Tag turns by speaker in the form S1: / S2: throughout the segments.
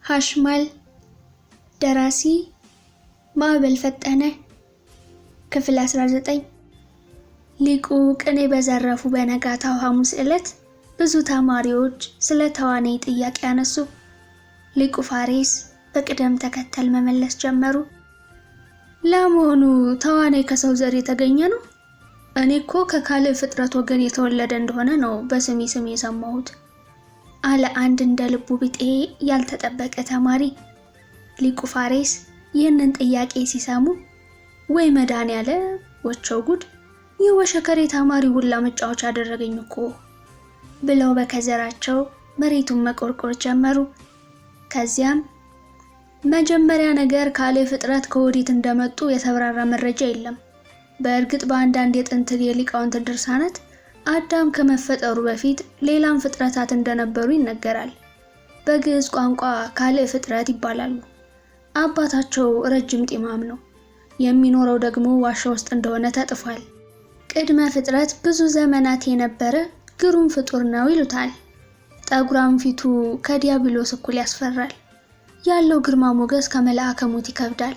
S1: ሐሽማል ደራሲ ማዕበል ፈጠነ ክፍል 19 ሊቁ ቅኔ በዘረፉ በነጋታው ሐሙስ ዕለት ብዙ ተማሪዎች ስለ ተዋናይ ጥያቄ ያነሱ። ሊቁ ፋሬስ በቅደም ተከተል መመለስ ጀመሩ። ለመሆኑ ተዋናይ ከሰው ዘር የተገኘ ነው? እኔ እኮ ከካለ ፍጥረት ወገን የተወለደ እንደሆነ ነው በስሜ የሰማሁት አለ አንድ እንደ ልቡ ቢጤ ያልተጠበቀ ተማሪ። ሊቁ ፋሬስ ይህንን ጥያቄ ሲሰሙ ወይ መድኃኒዓለ ወቸው ጉድ፣ ይህ ወሸከሬ ተማሪ ሁላ መጫወቻ አደረገኝ እኮ ብለው በከዘራቸው መሬቱን መቆርቆር ጀመሩ። ከዚያም መጀመሪያ ነገር ካለ ፍጥረት ከወዴት እንደመጡ የተብራራ መረጃ የለም። በእርግጥ በአንዳንድ የጥንት የሊቃውንት ድርሳናት አዳም ከመፈጠሩ በፊት ሌላም ፍጥረታት እንደነበሩ ይነገራል። በግዕዝ ቋንቋ ካለ ፍጥረት ይባላሉ። አባታቸው ረጅም ጢማም ነው። የሚኖረው ደግሞ ዋሻ ውስጥ እንደሆነ ተጽፏል። ቅድመ ፍጥረት ብዙ ዘመናት የነበረ ግሩም ፍጡር ነው ይሉታል። ጠጉራም ፊቱ ከዲያብሎስ እኩል ያስፈራል። ያለው ግርማ ሞገስ ከመልአከ ሞት ይከብዳል።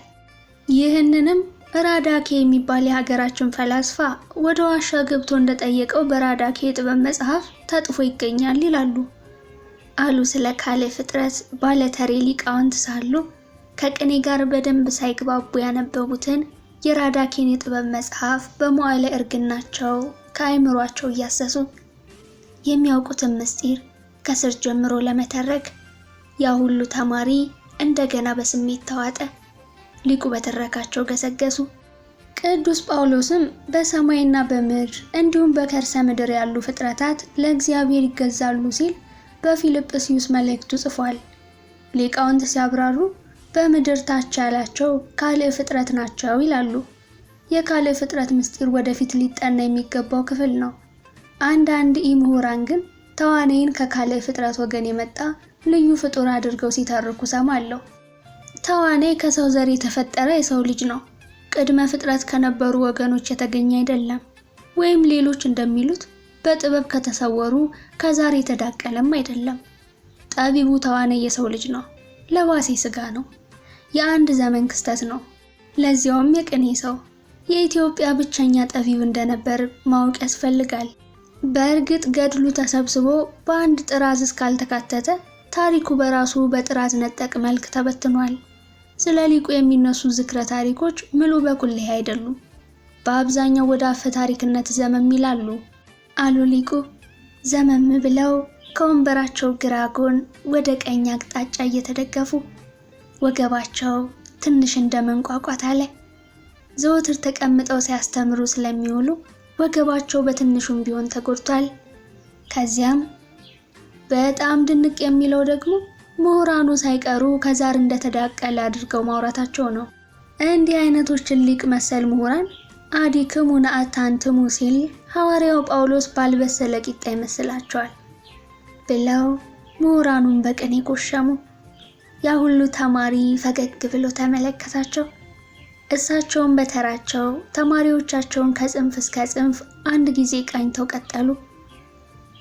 S1: ይህንንም ራዳኬ የሚባል የሀገራችን ፈላስፋ ወደ ዋሻ ገብቶ እንደጠየቀው በራዳኬ የጥበብ መጽሐፍ ተጽፎ ይገኛል ይላሉ አሉ። ስለ ካለ ፍጥረት ባለተሬ ሊቃውንት ሳሉ ከቅኔ ጋር በደንብ ሳይግባቡ ያነበቡትን የራዳኬን የጥበብ መጽሐፍ በመዋዕለ እርግናቸው ከአይምሯቸው እያሰሱ የሚያውቁትን ምስጢር ከስር ጀምሮ ለመተረክ ያ ሁሉ ተማሪ እንደገና በስሜት ተዋጠ። ሊቁ በተረካቸው ገሰገሱ። ቅዱስ ጳውሎስም በሰማይና በምድር እንዲሁም በከርሰ ምድር ያሉ ፍጥረታት ለእግዚአብሔር ይገዛሉ ሲል በፊልጵስዩስ መልእክቱ ጽፏል። ሊቃውንት ሲያብራሩ በምድር ታች ያላቸው ካለ ፍጥረት ናቸው ይላሉ። የካለ ፍጥረት ምስጢር ወደፊት ሊጠና የሚገባው ክፍል ነው። አንዳንድ ምሁራን ግን ተዋናይን ከካለ ፍጥረት ወገን የመጣ ልዩ ፍጡር አድርገው ሲተርኩ ሰማለሁ። ተዋናይ ከሰው ዘር የተፈጠረ የሰው ልጅ ነው። ቅድመ ፍጥረት ከነበሩ ወገኖች የተገኘ አይደለም። ወይም ሌሎች እንደሚሉት በጥበብ ከተሰወሩ ከዛር የተዳቀለም አይደለም። ጠቢቡ ተዋናይ የሰው ልጅ ነው። ለባሴ ስጋ ነው። የአንድ ዘመን ክስተት ነው። ለዚያውም የቅኔ ሰው። የኢትዮጵያ ብቸኛ ጠቢብ እንደነበር ማወቅ ያስፈልጋል። በእርግጥ ገድሉ ተሰብስቦ በአንድ ጥራዝ እስካልተካተተ ታሪኩ በራሱ በጥራዝ ነጠቅ መልክ ተበትኗል። ስለ ሊቁ የሚነሱ ዝክረ ታሪኮች ምሉ በኩልህ አይደሉም። በአብዛኛው ወደ አፈ ታሪክነት ዘመም ይላሉ አሉ ሊቁ ዘመም ብለው ከወንበራቸው ግራ ጎን ወደ ቀኝ አቅጣጫ እየተደገፉ። ወገባቸው ትንሽ እንደመንቋቋት አለ። ዘወትር ተቀምጠው ሲያስተምሩ ስለሚውሉ ወገባቸው በትንሹም ቢሆን ተጎድቷል። ከዚያም በጣም ድንቅ የሚለው ደግሞ ምሁራኑ ሳይቀሩ ከዛር እንደተዳቀለ አድርገው ማውራታቸው ነው። እንዲህ አይነቶችን ሊቅ መሰል ምሁራን አዲክሙ ነአታንትሙ ሲል ሐዋርያው ጳውሎስ ባልበሰለ ቂጣ ይመስላቸዋል ብለው ምሁራኑን በቅኔ ቆሸሙ። ያ ሁሉ ተማሪ ፈገግ ብሎ ተመለከታቸው። እሳቸውን በተራቸው ተማሪዎቻቸውን ከጽንፍ እስከ ጽንፍ አንድ ጊዜ ቃኝተው ቀጠሉ።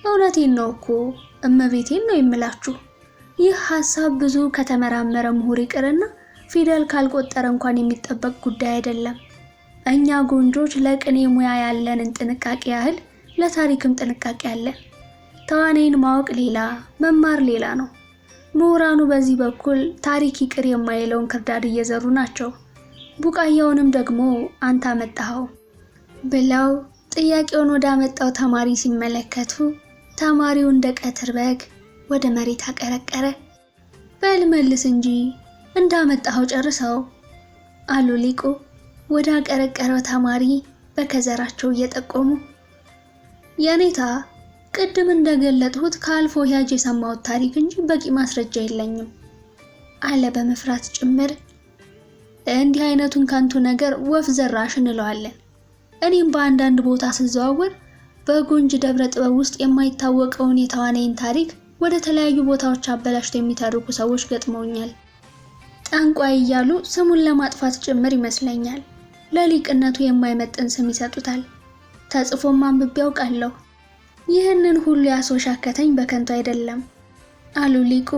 S1: እውነቴን ነው እኮ እመቤቴን ነው የምላችሁ። ይህ ሐሳብ ብዙ ከተመራመረ ምሁር ይቅርና ፊደል ካልቆጠረ እንኳን የሚጠበቅ ጉዳይ አይደለም። እኛ ጎንጆች ለቅኔ ሙያ ያለንን ጥንቃቄ ያህል ለታሪክም ጥንቃቄ አለን። ተዋናይን ማወቅ ሌላ፣ መማር ሌላ ነው። ምሁራኑ በዚህ በኩል ታሪክ ይቅር የማይለውን ክርዳድ እየዘሩ ናቸው። ቡቃያውንም ደግሞ አንተ አመጣኸው ብለው ጥያቄውን ወደ አመጣው ተማሪ ሲመለከቱ ተማሪው እንደ ቀትር በግ ወደ መሬት አቀረቀረ። በል መልስ እንጂ እንዳመጣኸው ጨርሰው አሉ ሊቁ ወደ አቀረቀረው ተማሪ በከዘራቸው እየጠቆሙ። የኔታ ቅድም እንደገለጥሁት ከአልፎ ያጅ የሰማሁት ታሪክ እንጂ በቂ ማስረጃ የለኝም አለ በመፍራት ጭምር። እንዲህ አይነቱን ከንቱ ነገር ወፍ ዘራሽ እንለዋለን። እኔም በአንዳንድ ቦታ ስዘዋወር በጎንጅ ደብረ ጥበብ ውስጥ የማይታወቀውን የተዋናይን ታሪክ ወደ ተለያዩ ቦታዎች አበላሽተው የሚተርኩ ሰዎች ገጥመውኛል። ጠንቋይ እያሉ ስሙን ለማጥፋት ጭምር ይመስለኛል። ለሊቅነቱ የማይመጥን ስም ይሰጡታል። ተጽፎም አንብቤ ያውቃለሁ። ይህንን ሁሉ ያስወሻከተኝ በከንቱ አይደለም አሉ ሊቁ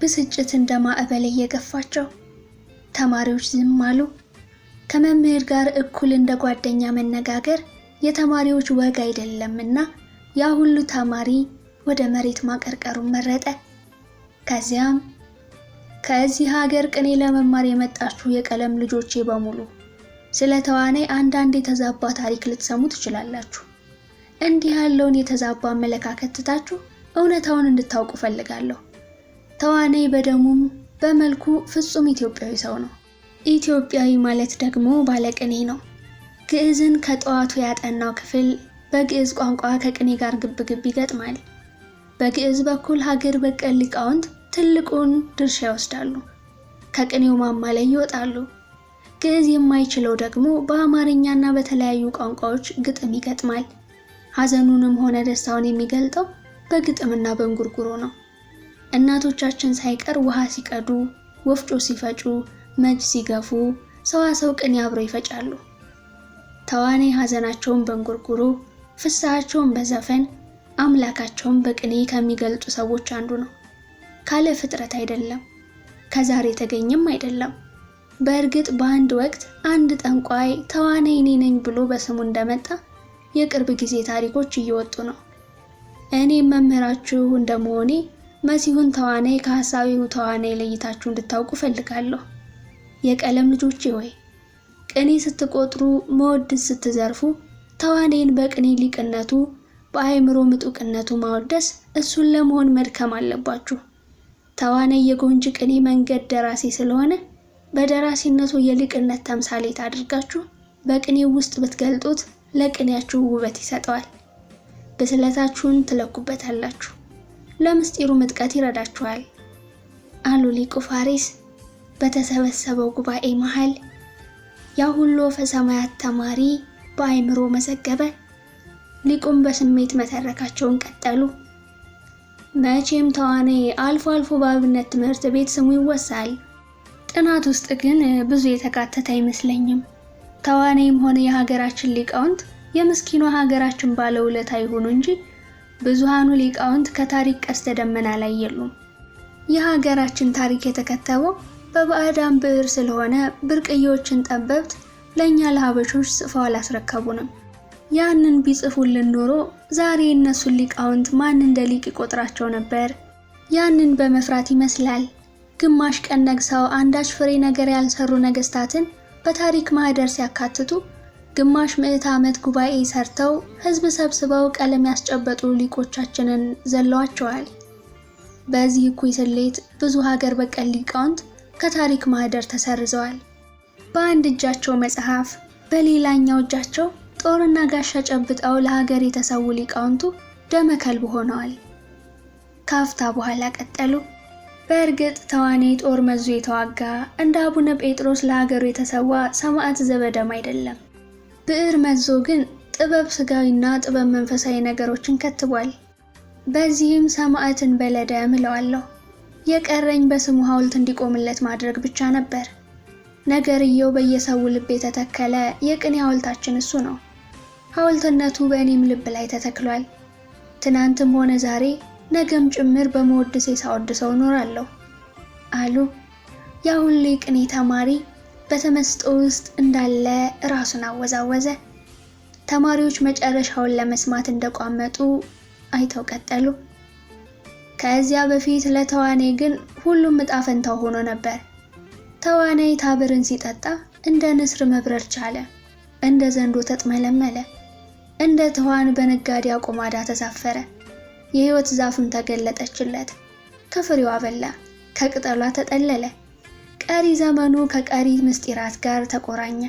S1: ብስጭት እንደ ማዕበል እየገፋቸው። ተማሪዎች ዝም አሉ። ከመምህር ጋር እኩል እንደ ጓደኛ መነጋገር የተማሪዎች ወግ አይደለምና ያ ሁሉ ተማሪ ወደ መሬት ማቀርቀሩን መረጠ። ከዚያም ከዚህ ሀገር ቅኔ ለመማር የመጣችሁ የቀለም ልጆቼ በሙሉ ስለ ተዋናይ አንዳንድ የተዛባ ታሪክ ልትሰሙ ትችላላችሁ። እንዲህ ያለውን የተዛባ አመለካከት ትታችሁ እውነታውን እንድታውቁ ፈልጋለሁ። ተዋናይ በደሙም በመልኩ ፍጹም ኢትዮጵያዊ ሰው ነው። ኢትዮጵያዊ ማለት ደግሞ ባለቅኔ ነው። ግዕዝን ከጠዋቱ ያጠናው ክፍል በግዕዝ ቋንቋ ከቅኔ ጋር ግብግብ ይገጥማል። በግዕዝ በኩል ሀገር በቀል ሊቃውንት ትልቁን ድርሻ ይወስዳሉ፣ ከቅኔው ማማ ላይ ይወጣሉ። ግዕዝ የማይችለው ደግሞ በአማርኛና በተለያዩ ቋንቋዎች ግጥም ይገጥማል። ሐዘኑንም ሆነ ደስታውን የሚገልጠው በግጥምና በእንጉርጉሮ ነው። እናቶቻችን ሳይቀር ውሃ ሲቀዱ፣ ወፍጮ ሲፈጩ፣ መጅ ሲገፉ ሰዋሰው ቅኔ አብረው ይፈጫሉ። ተዋናይ ሐዘናቸውን በእንጉርጉሮ፣ ፍስሃቸውን በዘፈን፣ አምላካቸውን በቅኔ ከሚገልጡ ሰዎች አንዱ ነው። ካለ ፍጥረት አይደለም፣ ከዛሬ የተገኘም አይደለም። በእርግጥ በአንድ ወቅት አንድ ጠንቋይ ተዋናይ እኔ ነኝ ብሎ በስሙ እንደመጣ የቅርብ ጊዜ ታሪኮች እየወጡ ነው። እኔም መምህራችሁ እንደመሆኔ መሲሁን ተዋናይ ከሐሳዊው ተዋናይ ለይታችሁ እንድታውቁ ፈልጋለሁ። የቀለም ልጆቼ ሆይ ቅኔ ስትቆጥሩ፣ መወድስ ስትዘርፉ ተዋናይን በቅኔ ሊቅነቱ በአእምሮ ምጡቅነቱ ማወደስ እሱን ለመሆን መድከም አለባችሁ። ተዋናይ የጎንጅ ቅኔ መንገድ ደራሲ ስለሆነ በደራሲነቱ የሊቅነት ተምሳሌት አድርጋችሁ በቅኔው ውስጥ ብትገልጡት ለቅኔያችሁ ውበት ይሰጠዋል። ብስለታችሁን ትለኩበታላችሁ፣ ለምስጢሩ ምጥቀት ይረዳችኋል አሉ ሊቁ ፋሪስ በተሰበሰበው ጉባኤ መሃል። ያ ሁሉ ወፈ ሰማያት ተማሪ በአእምሮ መዘገበ። ሊቁም በስሜት መተረካቸውን ቀጠሉ። መቼም ተዋናይ አልፎ አልፎ በአብነት ትምህርት ቤት ስሙ ይወሳል። ጥናት ውስጥ ግን ብዙ የተካተተ አይመስለኝም። ተዋናይም ሆነ የሀገራችን ሊቃውንት የምስኪኗ ሀገራችን ባለውለታ ይሆኑ እንጂ ብዙሃኑ ሊቃውንት ከታሪክ ቀስተ ደመና ላይ የሉም። የሀገራችን ታሪክ የተከተበው በባዕዳን ብዕር ስለሆነ ብርቅዬዎችን ጠበብት ለእኛ ለሀበሾች ጽፈው አላስረከቡንም። ያንን ቢጽፉልን ኖሮ ዛሬ እነሱን ሊቃውንት ማን እንደ ሊቅ ይቆጥራቸው ነበር? ያንን በመፍራት ይመስላል ግማሽ ቀን ነግሰው አንዳች ፍሬ ነገር ያልሰሩ ነገስታትን በታሪክ ማህደር ሲያካትቱ፣ ግማሽ ምዕተ ዓመት ጉባኤ ሰርተው ህዝብ ሰብስበው ቀለም ያስጨበጡ ሊቆቻችንን ዘለዋቸዋል። በዚህ እኩይ ስሌት ብዙ ሀገር በቀል ሊቃውንት ከታሪክ ማህደር ተሰርዘዋል። በአንድ እጃቸው መጽሐፍ፣ በሌላኛው እጃቸው ጦርና ጋሻ ጨብጠው ለሀገር የተሰዉ ሊቃውንቱ ደመ ከልብ ሆነዋል። ካፍታ በኋላ ቀጠሉ። በእርግጥ ተዋናይ ጦር መዞ የተዋጋ እንደ አቡነ ጴጥሮስ ለሀገሩ የተሰዋ ሰማዕት ዘበደም አይደለም። ብዕር መዞ ግን ጥበብ ስጋዊና ጥበብ መንፈሳዊ ነገሮችን ከትቧል። በዚህም ሰማዕትን በለደም እለዋለሁ። የቀረኝ በስሙ ሐውልት እንዲቆምለት ማድረግ ብቻ ነበር። ነገርየው በየሰው ልብ የተተከለ የቅኔ ሐውልታችን እሱ ነው። ሐውልትነቱ በእኔም ልብ ላይ ተተክሏል። ትናንትም ሆነ ዛሬ ነገም ጭምር በመወድሴ ሳወድሰው እኖራለሁ አሉ። ያ ሁሉ የቅኔ ተማሪ በተመስጦ ውስጥ እንዳለ ራሱን አወዛወዘ። ተማሪዎች መጨረሻውን ለመስማት እንደቋመጡ አይተው ቀጠሉ። ከዚያ በፊት ለተዋናይ ግን ሁሉም ዕጣ ፈንታው ሆኖ ነበር። ተዋናይ ታብርን ሲጠጣ እንደ ንስር መብረር ቻለ፣ እንደ ዘንዶ ተጥመለመለ፣ እንደ ትኋን በነጋዴ አቁማዳ ተሳፈረ። የህይወት ዛፍም ተገለጠችለት፣ ከፍሬዋ በላ፣ ከቅጠሏ ተጠለለ። ቀሪ ዘመኑ ከቀሪ ምስጢራት ጋር ተቆራኘ።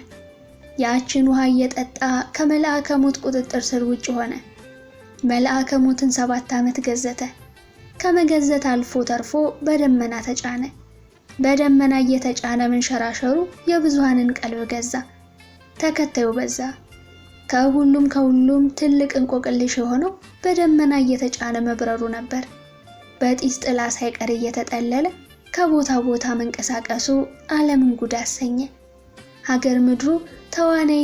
S1: ያችን ውሃ እየጠጣ ከመልአከ ሞት ቁጥጥር ስር ውጭ ሆነ። መልአከ ሞትን 7 ዓመት ገዘተ። ከመገዘት አልፎ ተርፎ በደመና ተጫነ። በደመና እየተጫነ መንሸራሸሩ የብዙሃንን ቀልብ ገዛ። ተከታዩ በዛ። ከሁሉም ትልቅ እንቆቅልሽ የሆነው በደመና እየተጫነ መብረሩ ነበር። በጢስ ጥላ ሳይቀር እየተጠለለ ከቦታ ቦታ መንቀሳቀሱ ዓለምን ጉድ አሰኘ። ሀገር ምድሩ ተዋናይ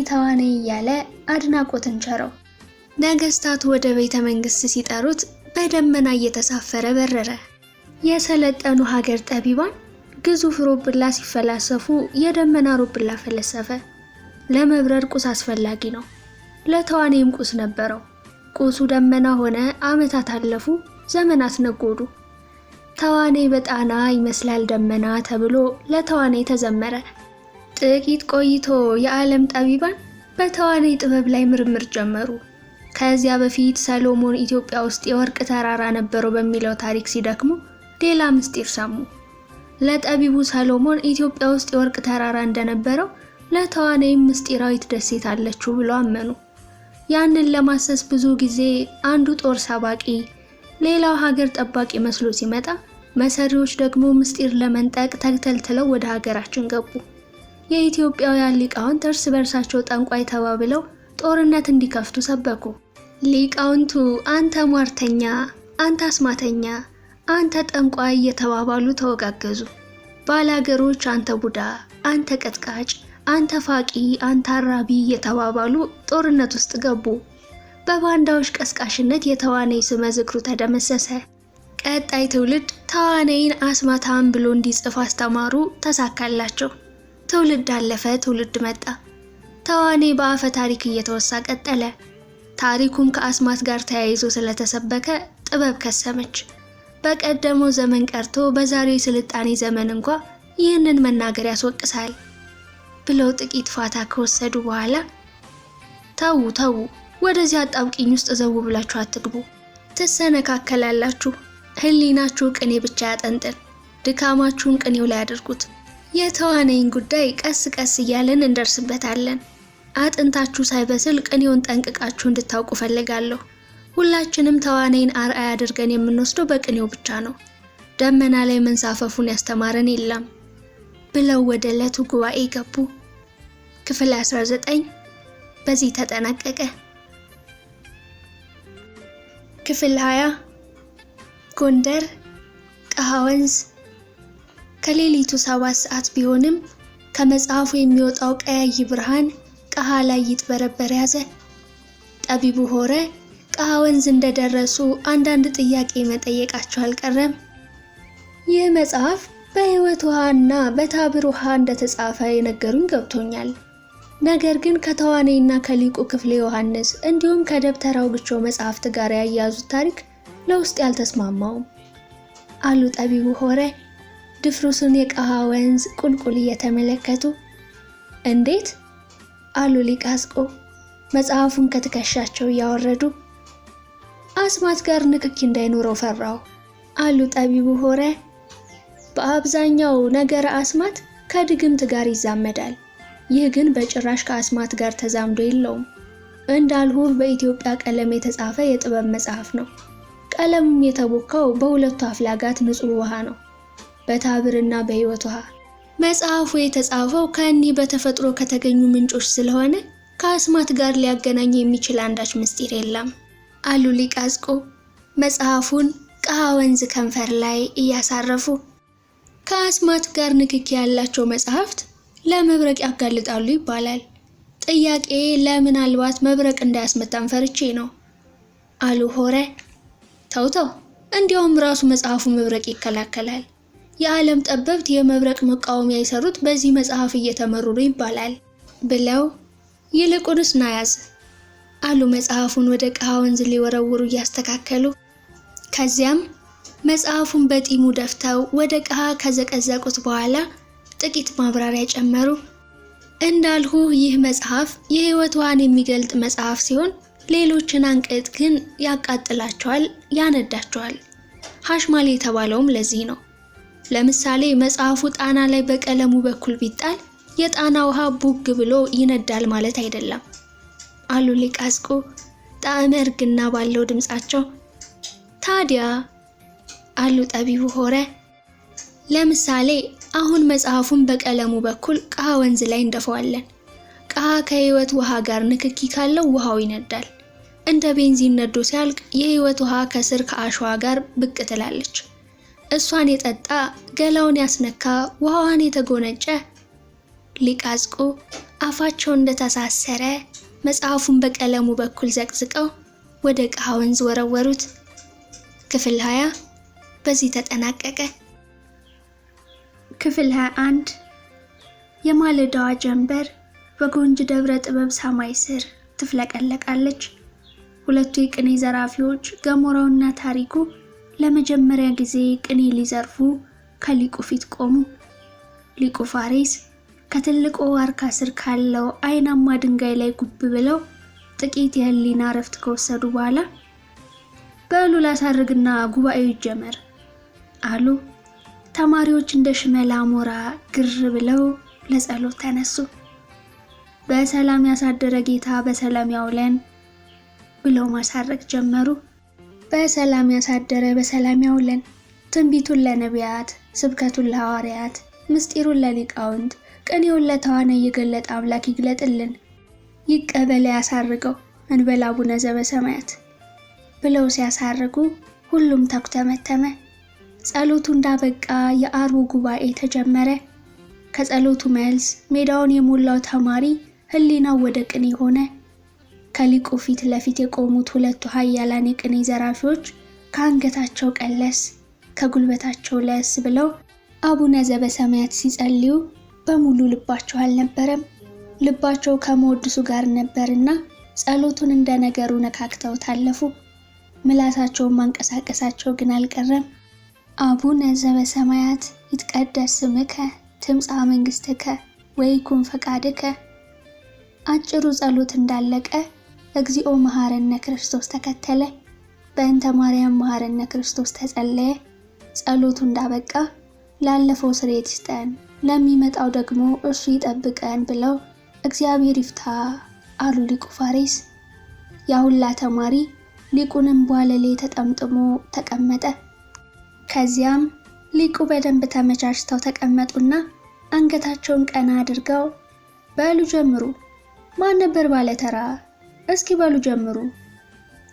S1: እያለ አድናቆትን ቸረው። ነገስታቱ ወደ ቤተ መንግስት ሲጠሩት በደመና እየተሳፈረ በረረ። የሰለጠኑ ሀገር ጠቢባን ግዙፍ ሮብላ ሲፈላሰፉ የደመና ሮብላ ፈለሰፈ። ለመብረር ቁስ አስፈላጊ ነው። ለተዋኔም ቁስ ነበረው። ቁሱ ደመና ሆነ። ዓመታት አለፉ፣ ዘመናት ነጎዱ። ተዋኔ በጣና ይመስላል ደመና ተብሎ ለተዋኔ ተዘመረ። ጥቂት ቆይቶ የዓለም ጠቢባን በተዋኔ ጥበብ ላይ ምርምር ጀመሩ። ከዚያ በፊት ሰሎሞን ኢትዮጵያ ውስጥ የወርቅ ተራራ ነበረው በሚለው ታሪክ ሲደክሙ ሌላ ምስጢር ሰሙ። ለጠቢቡ ሰሎሞን ኢትዮጵያ ውስጥ የወርቅ ተራራ እንደነበረው ለተዋኔም ምስጢራዊት ደሴት አለችው ብሎ አመኑ። ያንን ለማሰስ ብዙ ጊዜ አንዱ ጦር ሰባቂ፣ ሌላው ሀገር ጠባቂ መስሎ ሲመጣ፣ መሰሪዎች ደግሞ ምስጢር ለመንጠቅ ተግተልትለው ወደ ሀገራችን ገቡ። የኢትዮጵያውያን ሊቃውንት እርስ በርሳቸው ጠንቋይ ተባብለው ጦርነት እንዲከፍቱ ሰበኩ። ሊቃውንቱ አንተ ሟርተኛ፣ አንተ አስማተኛ፣ አንተ ጠንቋይ እየተባባሉ ተወጋገዙ። ባላገሮች አንተ ቡዳ፣ አንተ ቀጥቃጭ፣ አንተ ፋቂ፣ አንተ አራቢ እየተባባሉ ጦርነት ውስጥ ገቡ። በባንዳዎች ቀስቃሽነት የተዋኔይ ስመ ዝክሩ ተደመሰሰ። ቀጣይ ትውልድ ተዋኔይን አስማታም ብሎ እንዲጽፍ አስተማሩ። ተሳካላቸው። ትውልድ አለፈ፣ ትውልድ መጣ። ተዋኔ በአፈ ታሪክ እየተወሳ ቀጠለ። ታሪኩም ከአስማት ጋር ተያይዞ ስለተሰበከ ጥበብ ከሰመች። በቀደመው ዘመን ቀርቶ በዛሬው ስልጣኔ ዘመን እንኳ ይህንን መናገር ያስወቅሳል ብለው ጥቂት ፋታ ከወሰዱ በኋላ ተዉ፣ ወደዚህ አጣብቂኝ ውስጥ ዘው ብላችሁ አትግቡ። ትሰነካከላላችሁ። ህሊናችሁ ቅኔ ብቻ ያጠንጥን። ድካማችሁን ቅኔው ላይ አድርጉት። የተዋኔን ጉዳይ ቀስ ቀስ እያለን እንደርስበታለን። አጥንታችሁ ሳይበስል ቅኔውን ጠንቅቃችሁ እንድታውቁ ፈልጋለሁ። ሁላችንም ተዋኔን አርአያ አድርገን የምንወስደው በቅኔው ብቻ ነው። ደመና ላይ መንሳፈፉን ያስተማረን የለም ብለው ወደ ዕለቱ ጉባኤ ገቡ። ክፍል 19 በዚህ ተጠናቀቀ። ክፍል 20 ጎንደር ቀሃ ወንዝ። ከሌሊቱ 7 ሰዓት ቢሆንም ከመጽሐፉ የሚወጣው ቀያይ ብርሃን ቀሃ ላይ ይጥበረበር ያዘ። ጠቢቡ ሆረ ቀሃ ወንዝ እንደደረሱ አንዳንድ ጥያቄ መጠየቃቸው አልቀረም። ይህ መጽሐፍ በሕይወት ውሃና በታብር ውሃ እንደተጻፈ የነገሩኝ ገብቶኛል። ነገር ግን ከተዋኔና ከሊቁ ክፍሌ ዮሐንስ እንዲሁም ከደብተራው ግቾ መጽሐፍት ጋር ያያዙት ታሪክ ለውስጥ ያልተስማማውም አሉ ጠቢቡ ሆረ ድፍሩስን የቀሃ ወንዝ ቁልቁል እየተመለከቱ። እንዴት አሉ ሊቅ አስቆ መጽሐፉን ከትከሻቸው እያወረዱ። አስማት ጋር ንክኪ እንዳይኖረው ፈራው አሉ ጠቢቡ ሆረ። በአብዛኛው ነገረ አስማት ከድግምት ጋር ይዛመዳል። ይህ ግን በጭራሽ ከአስማት ጋር ተዛምዶ የለውም። እንዳልሁህ በኢትዮጵያ ቀለም የተጻፈ የጥበብ መጽሐፍ ነው። ቀለሙም የተቦካው በሁለቱ አፍላጋት ንጹህ ውሃ ነው፣ በታብርና በሕይወት ውሃ። መጽሐፉ የተጻፈው ከእኒህ በተፈጥሮ ከተገኙ ምንጮች ስለሆነ ከአስማት ጋር ሊያገናኝ የሚችል አንዳች ምስጢር የለም አሉ ሊቅ አስቆ መጽሐፉን ቀሃ ወንዝ ከንፈር ላይ እያሳረፉ። ከአስማት ጋር ንክኪ ያላቸው መጽሐፍት ለመብረቅ ያጋልጣሉ ይባላል። ጥያቄ ለምናልባት መብረቅ እንዳያስመታን ፈርቼ ነው አሉ ሆረ። ተውተው፣ እንዲያውም ራሱ መጽሐፉ መብረቅ ይከላከላል። የዓለም ጠበብት የመብረቅ መቃወሚያ የሰሩት በዚህ መጽሐፍ እየተመሩ ነው ይባላል ብለው ይልቁንስ ናያዝ አሉ መጽሐፉን ወደ ቀሃ ወንዝ ሊወረውሩ እያስተካከሉ። ከዚያም መጽሐፉን በጢሙ ደፍተው ወደ ቀሃ ከዘቀዘቁት በኋላ ጥቂት ማብራሪያ ጨመሩ። እንዳልሁ ይህ መጽሐፍ የሕይወት ውሃን የሚገልጥ መጽሐፍ ሲሆን ሌሎችን አንቅጥ ግን ያቃጥላቸዋል፣ ያነዳቸዋል። ሐሽማል የተባለውም ለዚህ ነው። ለምሳሌ መጽሐፉ ጣና ላይ በቀለሙ በኩል ቢጣል የጣና ውሃ ቡግ ብሎ ይነዳል ማለት አይደለም አሉ ሊቅ አስቆ ጣዕመ እርግና ባለው ድምጻቸው። ታዲያ አሉ ጠቢቡ ሆረ፣ ለምሳሌ አሁን መጽሐፉን በቀለሙ በኩል ቀሃ ወንዝ ላይ እንደፈዋለን። ቀሃ ከሕይወት ውሃ ጋር ንክኪ ካለው ውሃው ይነዳል። እንደ ቤንዚን ነዶ ሲያልቅ የሕይወት ውሃ ከስር ከአሸዋ ጋር ብቅ ትላለች። እሷን የጠጣ ገላውን ያስነካ ውሃዋን የተጎነጨ። ሊቅ አስቆ አፋቸው እንደተሳሰረ መጽሐፉን በቀለሙ በኩል ዘቅዝቀው ወደ ቀሃ ወንዝ ወረወሩት። ክፍል 20 በዚህ ተጠናቀቀ። ክፍል 21 የማለዳዋ ጀንበር በጎንጅ ደብረ ጥበብ ሰማይ ስር ትፍለቀለቃለች። ሁለቱ የቅኔ ዘራፊዎች ገሞራውና ታሪኩ ለመጀመሪያ ጊዜ ቅኔ ሊዘርፉ ከሊቁ ፊት ቆሙ። ሊቁ ፋሬስ ከትልቁ ዋርካ ስር ካለው አይናማ ድንጋይ ላይ ጉብ ብለው ጥቂት የህሊና ረፍት ከወሰዱ በኋላ በሉ ላሳርግና ጉባኤው ይጀመር አሉ። ተማሪዎች እንደ ሽመላ ሞራ ግር ብለው ለጸሎት ተነሱ። በሰላም ያሳደረ ጌታ በሰላም ያውለን ብለው ማሳረግ ጀመሩ። በሰላም ያሳደረ በሰላም ያውለን፣ ትንቢቱን ለነቢያት፣ ስብከቱን ለሐዋርያት፣ ምስጢሩን ለሊቃውንት፣ ቅኔውን ለተዋናይ የገለጠ አምላክ ይግለጥልን፣ ይቀበል ያሳርገው እንበል አቡነ ዘበሰማያት ብለው ሲያሳርጉ ሁሉም ተኩተመተመ። ጸሎቱ እንዳበቃ የአርቡ ጉባኤ ተጀመረ። ከጸሎቱ መልስ ሜዳውን የሞላው ተማሪ ህሊናው ወደ ቅኔ ሆነ። ከሊቁ ፊት ለፊት የቆሙት ሁለቱ ኃያላን የቅኔ ዘራፊዎች ከአንገታቸው ቀለስ ከጉልበታቸው ለስ ብለው አቡነ ዘበሰማያት ሲጸልዩ በሙሉ ልባቸው አልነበረም። ልባቸው ከመወድሱ ጋር ነበርና ጸሎቱን እንደ ነገሩ ነካክተው ታለፉ። ምላሳቸውን ማንቀሳቀሳቸው ግን አልቀረም። አቡነ ዘበሰማያት ይትቀደስ ስምከ ትምጻእ መንግሥትከ ወይኩን ፈቃድከ። አጭሩ ጸሎት እንዳለቀ እግዚኦ መሐረነ ክርስቶስ ተከተለ። በእንተ ማርያም መሐረነ ክርስቶስ ተጸለየ። ጸሎቱ እንዳበቃ ላለፈው ስርየት ይስጠን፣ ለሚመጣው ደግሞ እርሱ ይጠብቀን ብለው እግዚአብሔር ይፍታ አሉ ሊቁ ፋሬስ። ያሁላ ተማሪ ሊቁንም ቧለሌ ተጠምጥሞ ተቀመጠ። ከዚያም ሊቁ በደንብ ተመቻችተው ተቀመጡና አንገታቸውን ቀና አድርገው በሉ ጀምሩ፣ ማን ነበር ባለተራ? እስኪ በሉ ጀምሩ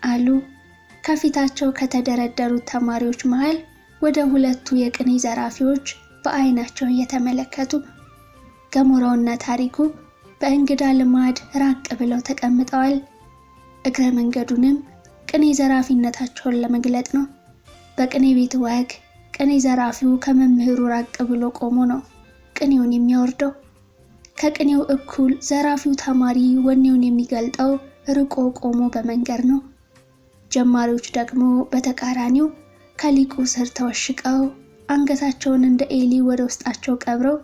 S1: አሉ። ከፊታቸው ከተደረደሩት ተማሪዎች መሃል ወደ ሁለቱ የቅኔ ዘራፊዎች በአይናቸው እየተመለከቱ፣ ገሞራውና ታሪኩ በእንግዳ ልማድ ራቅ ብለው ተቀምጠዋል። እግረ መንገዱንም ቅኔ ዘራፊነታቸውን ለመግለጥ ነው። በቅኔ ቤት ወግ ቅኔ ዘራፊው ከመምህሩ ራቅ ብሎ ቆሞ ነው ቅኔውን የሚያወርደው። ከቅኔው እኩል ዘራፊው ተማሪ ወኔውን የሚገልጠው ርቆ ቆሞ በመንገር ነው። ጀማሪዎች ደግሞ በተቃራኒው ከሊቁ ስር ተወሽቀው አንገታቸውን እንደ ኤሊ ወደ ውስጣቸው ቀብረው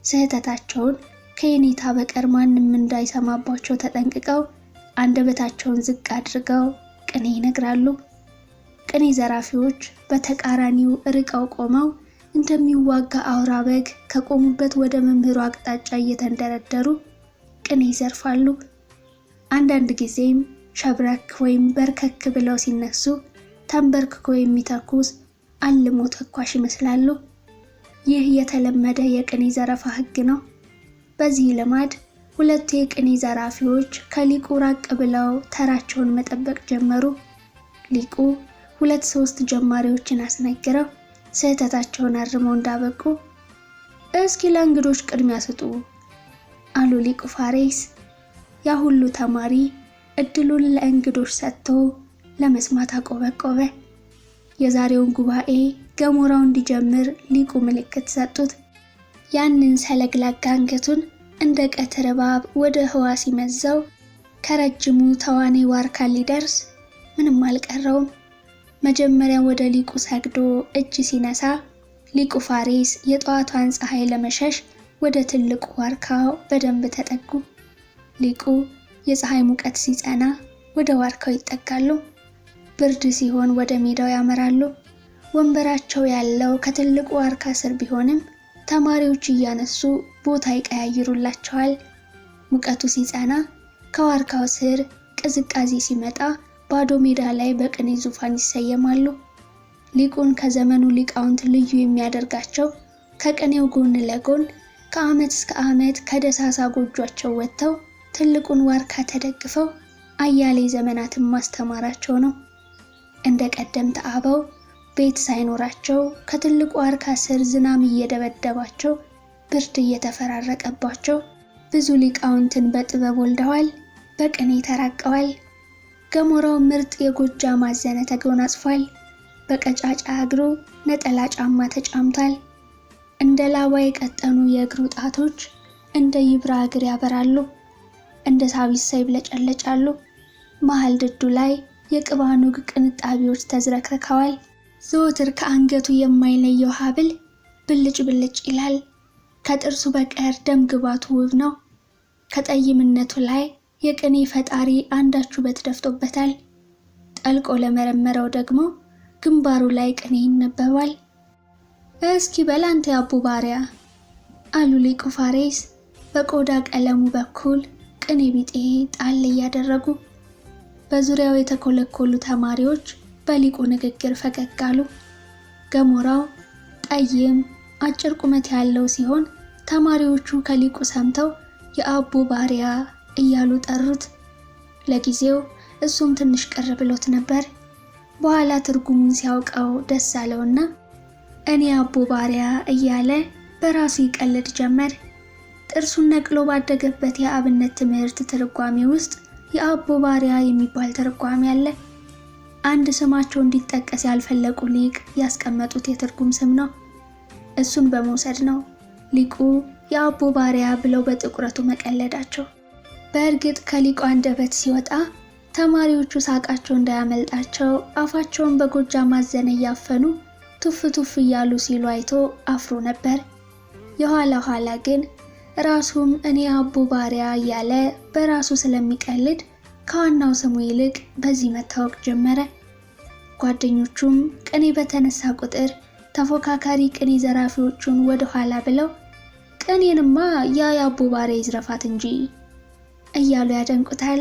S1: ስህተታቸውን ከየኔታ በቀር ማንም እንዳይሰማባቸው ተጠንቅቀው አንደበታቸውን ዝቅ አድርገው ቅኔ ይነግራሉ። ቅኔ ዘራፊዎች በተቃራኒው ርቀው ቆመው እንደሚዋጋ አውራ በግ ከቆሙበት ወደ መምህሩ አቅጣጫ እየተንደረደሩ ቅኔ ይዘርፋሉ። አንዳንድ ጊዜም ሸብረክ ወይም በርከክ ብለው ሲነሱ ተንበርክኮ የሚተኩስ አልሞ ተኳሽ ይመስላሉ። ይህ የተለመደ የቅኔ ዘረፋ ህግ ነው። በዚህ ልማድ ሁለቱ የቅኔ ዘራፊዎች ከሊቁ ራቅ ብለው ተራቸውን መጠበቅ ጀመሩ። ሊቁ 2-3 ጀማሪዎችን አስነግረው ስህተታቸውን አርመው እንዳበቁ እስኪ ለእንግዶች ቅድሚያ ስጡ አሉ ሊቁ ፋሬስ። ያ ሁሉ ተማሪ እድሉን ለእንግዶች ሰጥቶ ለመስማት አቆበቆበ። የዛሬውን ጉባኤ ገሞራው እንዲጀምር ሊቁ ምልክት ሰጡት። ያንን ሰለግላጋ አንገቱን እንደ ቀትር እባብ ወደ ህዋ ሲመዘው ከረጅሙ ተዋኔ ዋርካ ሊደርስ ምንም አልቀረውም። መጀመሪያ ወደ ሊቁ ሰግዶ እጅ ሲነሳ ሊቁ ፋሬስ የጠዋቷን ፀሐይ ለመሸሽ ወደ ትልቁ ዋርካው በደንብ ተጠጉ። ሊቁ የፀሐይ ሙቀት ሲጸና ወደ ዋርካው ይጠጋሉ። ብርድ ሲሆን ወደ ሜዳው ያመራሉ። ወንበራቸው ያለው ከትልቁ ዋርካ ስር ቢሆንም ተማሪዎች እያነሱ ቦታ ይቀያይሩላቸዋል። ሙቀቱ ሲጸና ከዋርካው ስር፣ ቅዝቃዜ ሲመጣ ባዶ ሜዳ ላይ በቅኔ ዙፋን ይሰየማሉ። ሊቁን ከዘመኑ ሊቃውንት ልዩ የሚያደርጋቸው ከቅኔው ጎን ለጎን ከዓመት እስከ ዓመት ከደሳሳ ጎጇቸው ወጥተው ትልቁን ዋርካ ተደግፈው አያሌ ዘመናትን ማስተማራቸው ነው። እንደ ቀደምት አበው ቤት ሳይኖራቸው ከትልቁ ዋርካ ስር ዝናብ እየደበደባቸው ብርድ እየተፈራረቀባቸው ብዙ ሊቃውንትን በጥበብ ወልደዋል፣ በቅኔ ተራቀዋል። ገሞራው ምርጥ የጎጃም ማዘነ ተጎናጽፏል። በቀጫጫ እግሩ ነጠላ ጫማ ተጫምቷል። እንደ ላባ የቀጠኑ የእግሩ ጣቶች እንደ ይብራ እግር ያበራሉ፣ እንደ ሳቢሳ ይብለጨለጫሉ። መሃል ድዱ ላይ የቅባ ኑግ ቅንጣቢዎች ተዝረክርከዋል። ዘወትር ከአንገቱ የማይለየው ሐብል ብልጭ ብልጭ ይላል። ከጥርሱ በቀር ደም ግባቱ ውብ ነው። ከጠይምነቱ ላይ የቅኔ ፈጣሪ አንዳች ውበት ደፍቶበታል። ጠልቆ ለመረመረው ደግሞ ግንባሩ ላይ ቅኔ ይነበባል። እስኪ በላንተ ያቡ ባሪያ አሉ ሊቁ ፋሬስ በቆዳ ቀለሙ በኩል ቅኔ ቢጤ ጣል እያደረጉ። በዙሪያው የተኮለኮሉ ተማሪዎች በሊቁ ንግግር ፈገግ አሉ። ገሞራው ጠይም አጭር ቁመት ያለው ሲሆን ተማሪዎቹ ከሊቁ ሰምተው የአቡ ባሪያ እያሉ ጠሩት። ለጊዜው እሱም ትንሽ ቅር ብሎት ነበር። በኋላ ትርጉሙን ሲያውቀው ደስ አለውና እኔ አቡ ባሪያ እያለ በራሱ ይቀልድ ጀመር። ጥርሱን ነቅሎ ባደገበት የአብነት ትምህርት ትርጓሜ ውስጥ የአቡ ባሪያ የሚባል ትርጓሜ አለ። አንድ ስማቸው እንዲጠቀስ ያልፈለጉ ሊቅ ያስቀመጡት የትርጉም ስም ነው። እሱን በመውሰድ ነው ሊቁ የአቡ ባሪያ ብለው በጥቁረቱ መቀለዳቸው። በእርግጥ ከሊቁ አንደበት ሲወጣ ተማሪዎቹ ሳቃቸው እንዳያመልጣቸው አፋቸውን በጎጃም ማዘነ እያፈኑ ቱፍ ቱፍ እያሉ ሲሉ አይቶ አፍሮ ነበር። የኋላ ኋላ ግን ራሱም እኔ አቡ ባሪያ እያለ በራሱ ስለሚቀልድ ከዋናው ስሙ ይልቅ በዚህ መታወቅ ጀመረ። ጓደኞቹም ቅኔ በተነሳ ቁጥር ተፎካካሪ ቅኔ ዘራፊዎቹን ወደ ኋላ ብለው ቅኔንማ ያ የአቡ ባሪያ ይዝረፋት እንጂ እያሉ ያደንቁታል።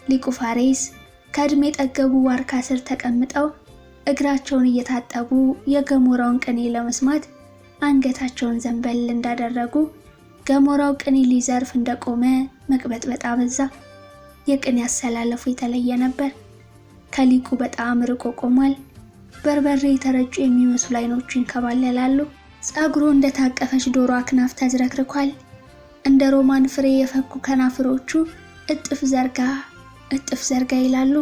S1: ሊቁ ፋሬስ ከዕድሜ ጠገቡ ዋርካ ስር ተቀምጠው እግራቸውን እየታጠቡ የገሞራውን ቅኔ ለመስማት አንገታቸውን ዘንበል እንዳደረጉ ገሞራው ቅኔ ሊዘርፍ እንደቆመ መቅበጥበጥ አበዛ። የቅኔ አሰላለፉ የተለየ ነበር። ከሊቁ በጣም ርቆ ቆሟል። በርበሬ የተረጩ የሚመስሉ አይኖቹ ይንከባለላሉ። ጸጉሩ እንደታቀፈች ዶሮ አክናፍ ተዝረክርኳል። እንደ ሮማን ፍሬ የፈኩ ከናፍሮቹ እጥፍ ዘርጋ ይላሉ።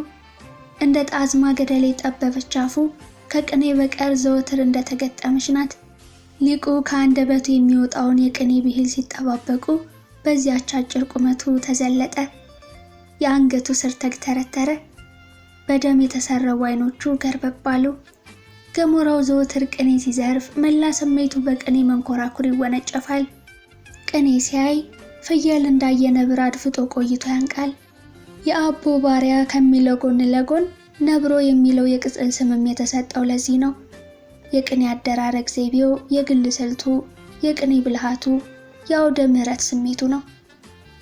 S1: እንደ ጣዝማ ገደል የጠበበች አፉ ከቅኔ በቀር ዘወትር እንደተገጠመች ናት። ሊቁ ከአንደበቱ የሚወጣውን የቅኔ ብሂል ሲጠባበቁ በዚያች አጭር ቁመቱ ተዘለጠ። የአንገቱ ስር ተግተረተረ። በደም የተሰረቡ አይኖቹ ገርበብ አሉ። ገሞራው ዘወትር ቅኔ ሲዘርፍ መላ ስሜቱ በቅኔ መንኮራኩር ይወነጨፋል። ቅኔ ሲያይ ፍየል እንዳየ ነብር አድፍጦ ቆይቶ ያንቃል። የአቡ ባሪያ ከሚለው ጎን ለጎን ነብሮ የሚለው የቅጽል ስምም የተሰጠው ለዚህ ነው። የቅኔ አደራረግ ዘይቤው፣ የግል ስልቱ፣ የቅኔ ብልሃቱ፣ የአውደ ምሕረት ስሜቱ ነው።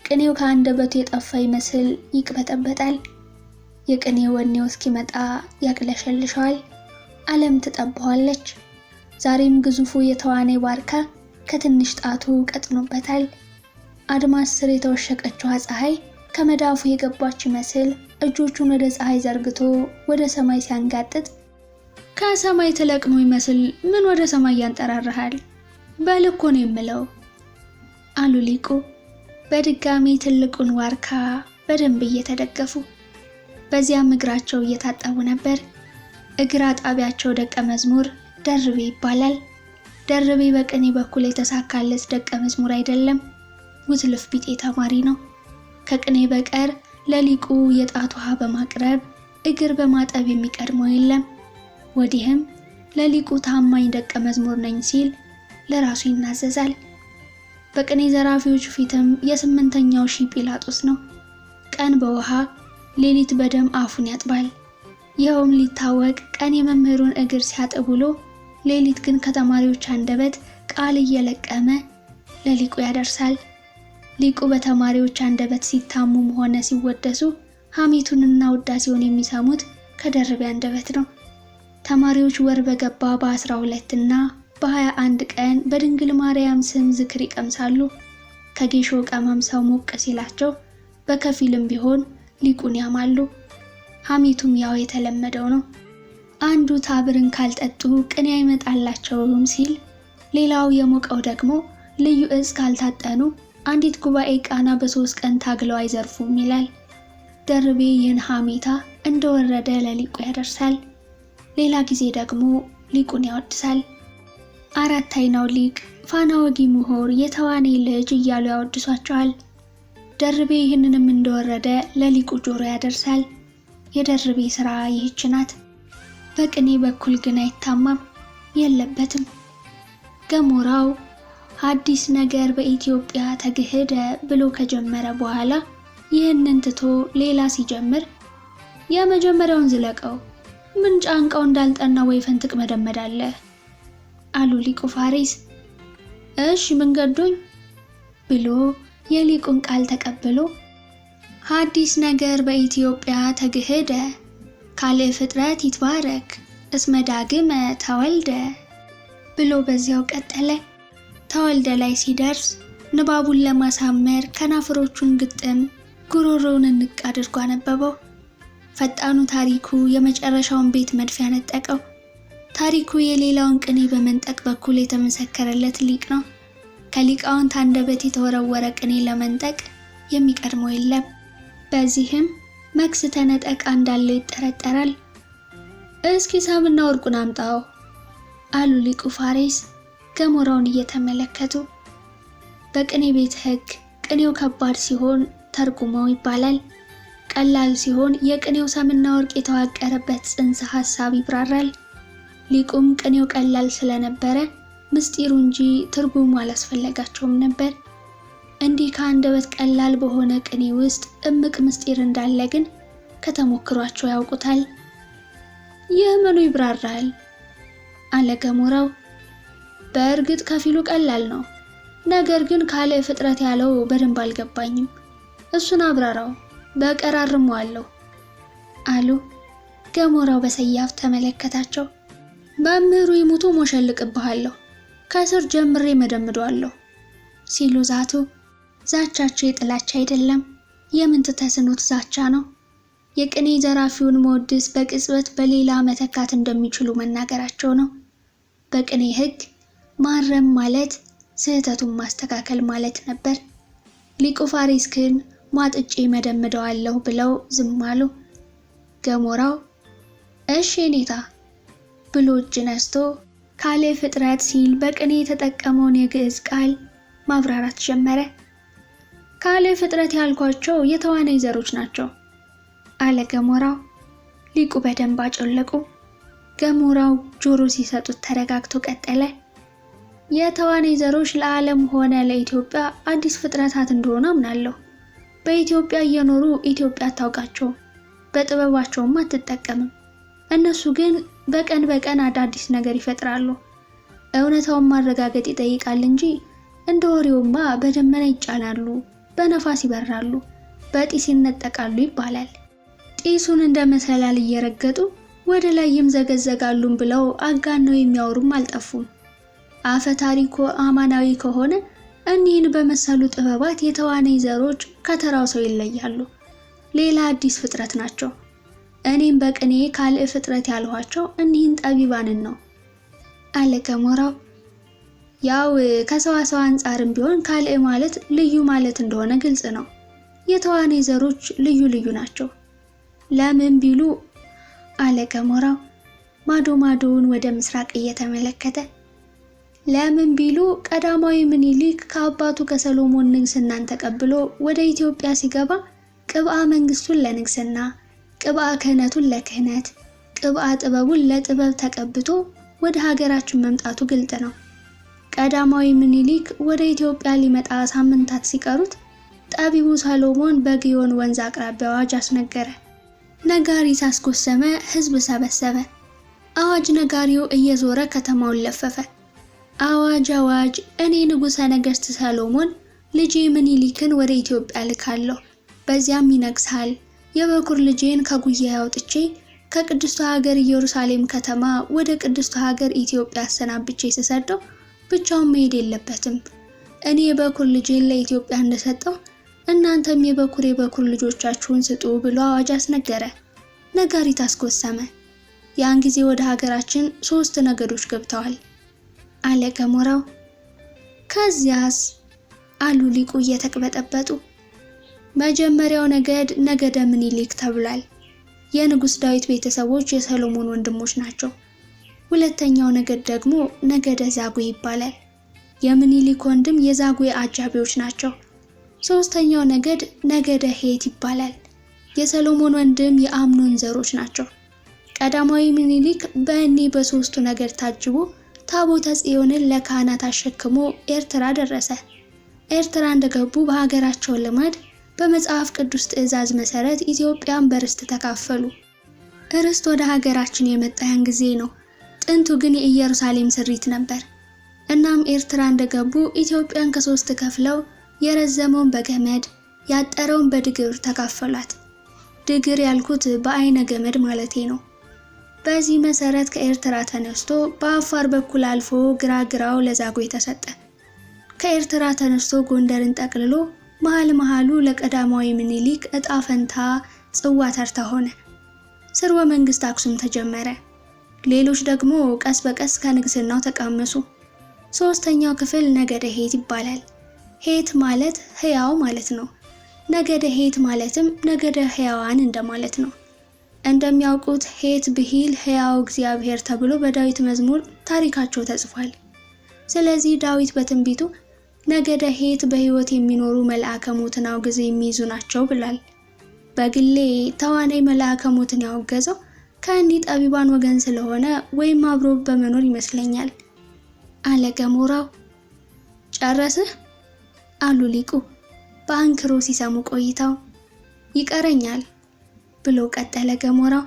S1: ቅኔው ከአንደበቱ የጠፋ ይመስል ይቅበጠበጣል። የቅኔ ወኔው እስኪመጣ ያቅለሸልሸዋል። ዓለም ትጠባዋለች። ዛሬም ግዙፉ የተዋናይ ዋርካ ከትንሽ ጣቱ ቀጥኖበታል። አድማስ ስር የተወሸቀችው ፀሐይ ከመዳፉ የገባች ይመስል እጆቹን ወደ ፀሐይ ዘርግቶ ወደ ሰማይ ሲያንጋጥጥ ከሰማይ ተለቅሞ ይመስል ምን ወደ ሰማይ ያንጠራርሃል? በልኮ ነው የምለው አሉ ሊቁ በድጋሚ ትልቁን ዋርካ በደንብ እየተደገፉ። በዚያም እግራቸው እየታጠቡ ነበር። እግር አጣቢያቸው ደቀ መዝሙር ደርቤ ይባላል። ደርቤ በቅኔ በኩል የተሳካለት ደቀ መዝሙር አይደለም፣ ውዝልፍ ቢጤ ተማሪ ነው። ከቅኔ በቀር ለሊቁ የጣት ውሃ በማቅረብ እግር በማጠብ የሚቀድመው የለም። ወዲህም ለሊቁ ታማኝ ደቀ መዝሙር ነኝ ሲል ለራሱ ይናዘዛል። በቅኔ ዘራፊዎች ፊትም የስምንተኛው ሺህ ጲላጦስ ነው። ቀን በውሃ ሌሊት በደም አፉን ያጥባል። ይኸውም ሊታወቅ ቀን የመምህሩን እግር ሲያጥብ ውሎ ሌሊት ግን ከተማሪዎች አንደበት ቃል እየለቀመ ለሊቁ ያደርሳል። ሊቁ በተማሪዎች አንደበት ሲታሙም ሆነ ሲወደሱ ሐሜቱንና ውዳሴውን የሚሰሙት ከደርቤ አንደበት ነው። ተማሪዎች ወር በገባ በ12 እና በ21 ቀን በድንግል ማርያም ስም ዝክር ይቀምሳሉ። ከጌሾ ቀማምሰው ሞቅ ሲላቸው በከፊልም ቢሆን ሊቁን ያማሉ። ሐሜቱም ያው የተለመደው ነው። አንዱ ታብርን ካልጠጡ ቅኔ አይመጣላቸውም ሲል፣ ሌላው የሞቀው ደግሞ ልዩ እዝ ካልታጠኑ አንዲት ጉባኤ ቃና በ3 ቀን ታግለው አይዘርፉም ይላል። ደርቤ ይህን ሐሜታ እንደወረደ ለሊቁ ያደርሳል። ሌላ ጊዜ ደግሞ ሊቁን ያወድሳል። አራት አይናው ሊቅ፣ ፋና ወጊ ምሁር፣ የተዋናይ ልጅ እያሉ ያወድሷቸዋል። ደርቤ ይህንንም እንደወረደ ለሊቁ ጆሮ ያደርሳል። የደርቤ ስራ ይህች ናት። በቅኔ በኩል ግን አይታማም፣ የለበትም። ገሞራው አዲስ ነገር በኢትዮጵያ ተግህደ ብሎ ከጀመረ በኋላ ይህንን ትቶ ሌላ ሲጀምር የመጀመሪያውን ዝለቀው፣ ምን ጫንቃው እንዳልጠና ወይፈን ትቅመደመዳለህ አሉ ሊቁ ፋሪስ። እሺ ምን ገዶኝ ብሎ የሊቁን ቃል ተቀብሎ አዲስ ነገር በኢትዮጵያ ተግህደ ካልዕ ፍጥረት ይትባረክ እስመ ዳግመ ተወልደ ብሎ በዚያው ቀጠለ። ተወልደ ላይ ሲደርስ ንባቡን ለማሳመር ከናፍሮቹን ግጥም ጉሮሮውን እንቅ አድርጎ አነበበው። ፈጣኑ ታሪኩ የመጨረሻውን ቤት መድፍ ያነጠቀው። ታሪኩ የሌላውን ቅኔ በመንጠቅ በኩል የተመሰከረለት ሊቅ ነው። ከሊቃውንት አንደበት የተወረወረ ቅኔ ለመንጠቅ የሚቀድመው የለም። በዚህም መክስተ ነጠቃ እንዳለው ይጠረጠራል። እስኪ ሰምና ወርቁን አምጣው አሉ ሊቁ ፋሪስ ገሞራውን እየተመለከቱ። በቅኔ ቤት ሕግ ቅኔው ከባድ ሲሆን ተርጉመው ይባላል። ቀላል ሲሆን የቅኔው ሰምና ወርቅ የተዋቀረበት ጽንሰ ሐሳብ ይብራራል። ሊቁም ቅኔው ቀላል ስለነበረ ምስጢሩ እንጂ ትርጉሙ አላስፈለጋቸውም ነበር። እንዲህ ከአንደበት ቀላል በሆነ ቅኔ ውስጥ እምቅ ምስጢር እንዳለ ግን ከተሞክሯቸው ያውቁታል። ይህ ምኑ ይብራራል አለ ገሞራው። በእርግጥ ከፊሉ ቀላል ነው፣ ነገር ግን ካልዕ ፍጥረት ያለው በደንብ አልገባኝም። እሱን አብራራው፣ በቀራርመዋለሁ አሉ። ገሞራው በሰያፍ ተመለከታቸው። መምህሩ ይሙቱ ሞሸልቅብሃለሁ፣ ከስር ጀምሬ መደምደዋለሁ ሲሉ ዛቱ። ዛቻቸው የጥላቻ አይደለም፣ የምንት ተስኖት ዛቻ ነው። የቅኔ ዘራፊውን መወድስ በቅጽበት በሌላ መተካት እንደሚችሉ መናገራቸው ነው። በቅኔ ሕግ ማረም ማለት ስህተቱን ማስተካከል ማለት ነበር። ሊቁ ፋሪስ ግን ሟጥጬ መደምደዋለሁ ብለው ዝም አሉ። ገሞራው እሺ ኔታ ብሎ እጅ ነስቶ ካልዕ ፍጥረት ሲል በቅኔ የተጠቀመውን የግዕዝ ቃል ማብራራት ጀመረ። ካልዕ ፍጥረት ያልኳቸው የተዋናይ ዘሮች ናቸው አለ ገሞራው። ሊቁ በደንብ አጮለቁ። ገሞራው ጆሮ ሲሰጡት ተረጋግቶ ቀጠለ። የተዋናይ ዘሮች ለዓለም ሆነ ለኢትዮጵያ አዲስ ፍጥረታት እንደሆኑ አምናለሁ። በኢትዮጵያ እየኖሩ ኢትዮጵያ አታውቃቸውም፣ በጥበባቸውም አትጠቀምም። እነሱ ግን በቀን በቀን አዳዲስ ነገር ይፈጥራሉ። እውነታውን ማረጋገጥ ይጠይቃል እንጂ እንደ ወሬውማ በደመና ይጫናሉ፣ በነፋስ ይበራሉ፣ በጢስ ይነጠቃሉ ይባላል። ጢሱን እንደ መሰላል እየረገጡ ወደ ላይ ይምዘገዘጋሉም ብለው አጋነው የሚያወሩም አልጠፉም። አፈ ታሪኩ አማናዊ ከሆነ እኒህን በመሰሉ ጥበባት የተዋናይ ዘሮች ከተራው ሰው ይለያሉ፣ ሌላ አዲስ ፍጥረት ናቸው። እኔም በቅኔ ካልዕ ፍጥረት ያልኋቸው እኒህን ጠቢባንን ነው አለ ገሞራው። ያው ከሰዋሰው አንጻርም ቢሆን ካልዕ ማለት ልዩ ማለት እንደሆነ ግልጽ ነው። የተዋናይ ዘሮች ልዩ ልዩ ናቸው። ለምን ቢሉ አለ ገሞራው ማዶ ማዶውን ወደ ምስራቅ እየተመለከተ። ለምን ቢሉ ቀዳማዊ ምኒልክ ከአባቱ ከሰሎሞን ንግስናን ተቀብሎ ወደ ኢትዮጵያ ሲገባ ቅብአ መንግስቱን ለንግስና፣ ቅብአ ክህነቱን ለክህነት፣ ቅብአ ጥበቡን ለጥበብ ተቀብቶ ወደ ሀገራችን መምጣቱ ግልጥ ነው። ቀዳማዊ ምኒልክ ወደ ኢትዮጵያ ሊመጣ ሳምንታት ሲቀሩት ጠቢቡ ሰሎሞን በግዮን ወንዝ አቅራቢያ አዋጅ አስነገረ። ነጋሪት አስጎሰመ፣ ህዝብ ሰበሰበ። አዋጅ ነጋሪው እየዞረ ከተማውን ለፈፈ። አዋጅ አዋጅ! እኔ ንጉሠ ነገሥት ሰሎሞን ልጄ ምኒልክን ወደ ኢትዮጵያ ልካለሁ፣ በዚያም ይነግሳል። የበኩር ልጄን ከጉያ አውጥቼ ከቅድስቱ ሀገር ኢየሩሳሌም ከተማ ወደ ቅድስቱ ሀገር ኢትዮጵያ አሰናብቼ ስሰደው ብቻውን መሄድ የለበትም። እኔ የበኩር ልጄን ለኢትዮጵያ እንደሰጠው እናንተም የበኩር ልጆቻችሁን ስጡ ብሎ አዋጅ አስነገረ። ነጋሪት አስጎሰመ። ያን ጊዜ ወደ ሀገራችን 3 ነገዶች ገብተዋል አለ ገሞራው። ከዚያስ አሉ ሊቁ እየተቅበጠበጡ። መጀመሪያው ነገድ ነገደ ምኒልክ ተብሏል። የንጉሥ ዳዊት ቤተሰቦች የሰሎሞን ወንድሞች ናቸው። ሁለተኛው ነገድ ደግሞ ነገደ ዛጉዌ ይባላል። የምኒልክ ወንድም የዛጉዌ አጃቢዎች ናቸው። ሶስተኛው ነገድ ነገደ ሄት ይባላል። የሰሎሞን ወንድም የአምኖን ዘሮች ናቸው። ቀዳማዊ ምኒልክ በእኒህ በሶስቱ ነገድ ታጅቦ ታቦተ ጽዮንን ለካህናት አሸክሞ ኤርትራ ደረሰ። ኤርትራ እንደገቡ በሀገራቸው ልማድ በመጽሐፍ ቅዱስ ትእዛዝ መሰረት ኢትዮጵያን በርስት ተካፈሉ። ርስት ወደ ሀገራችን የመጣ ያን ጊዜ ነው። ጥንቱ ግን የኢየሩሳሌም ስሪት ነበር። እናም ኤርትራ እንደገቡ ኢትዮጵያን ከሶስት ከፍለው የረዘመውን በገመድ ያጠረውን በድግር ተካፈሏት። ድግር ያልኩት በአይነ ገመድ ማለቴ ነው። በዚህ መሰረት ከኤርትራ ተነስቶ በአፋር በኩል አልፎ ግራግራው ለዛጉዌ ተሰጠ። ከኤርትራ ተነስቶ ጎንደርን ጠቅልሎ መሃሉ ለቀዳማዊ ምኒልክ ዕጣ ፈንታ ጽዋ ተርታ ሆነ። ስርወ መንግስት አክሱም ተጀመረ። ሌሎች ደግሞ ቀስ በቀስ ከንግስናው ተቃመሱ። ሶስተኛው ክፍል ነገደ ሄት ይባላል። ሄት ማለት ሕያው ማለት ነው። ነገደ ሄት ማለትም ነገደ ሕያዋን እንደማለት ነው። እንደሚያውቁት ሄት ብሂል ሕያው እግዚአብሔር ተብሎ በዳዊት መዝሙር ታሪካቸው ተጽፏል። ስለዚህ ዳዊት በትንቢቱ ነገደ ሄት በሕይወት የሚኖሩ መልአከ ሞትን አውግዘው የሚይዙ ናቸው ብሏል። በግሌ ተዋናይ መልአከ ሞትን ያወገዘው ከእኒህ ጠቢባን ወገን ስለሆነ ወይም አብሮ በመኖር ይመስለኛል አለ ገሞራው። ጨረስህ? አሉ ሊቁ በአንክሮ ሲሰሙ ቆይተው። ይቀረኛል ብሎ ቀጠለ ገሞራው።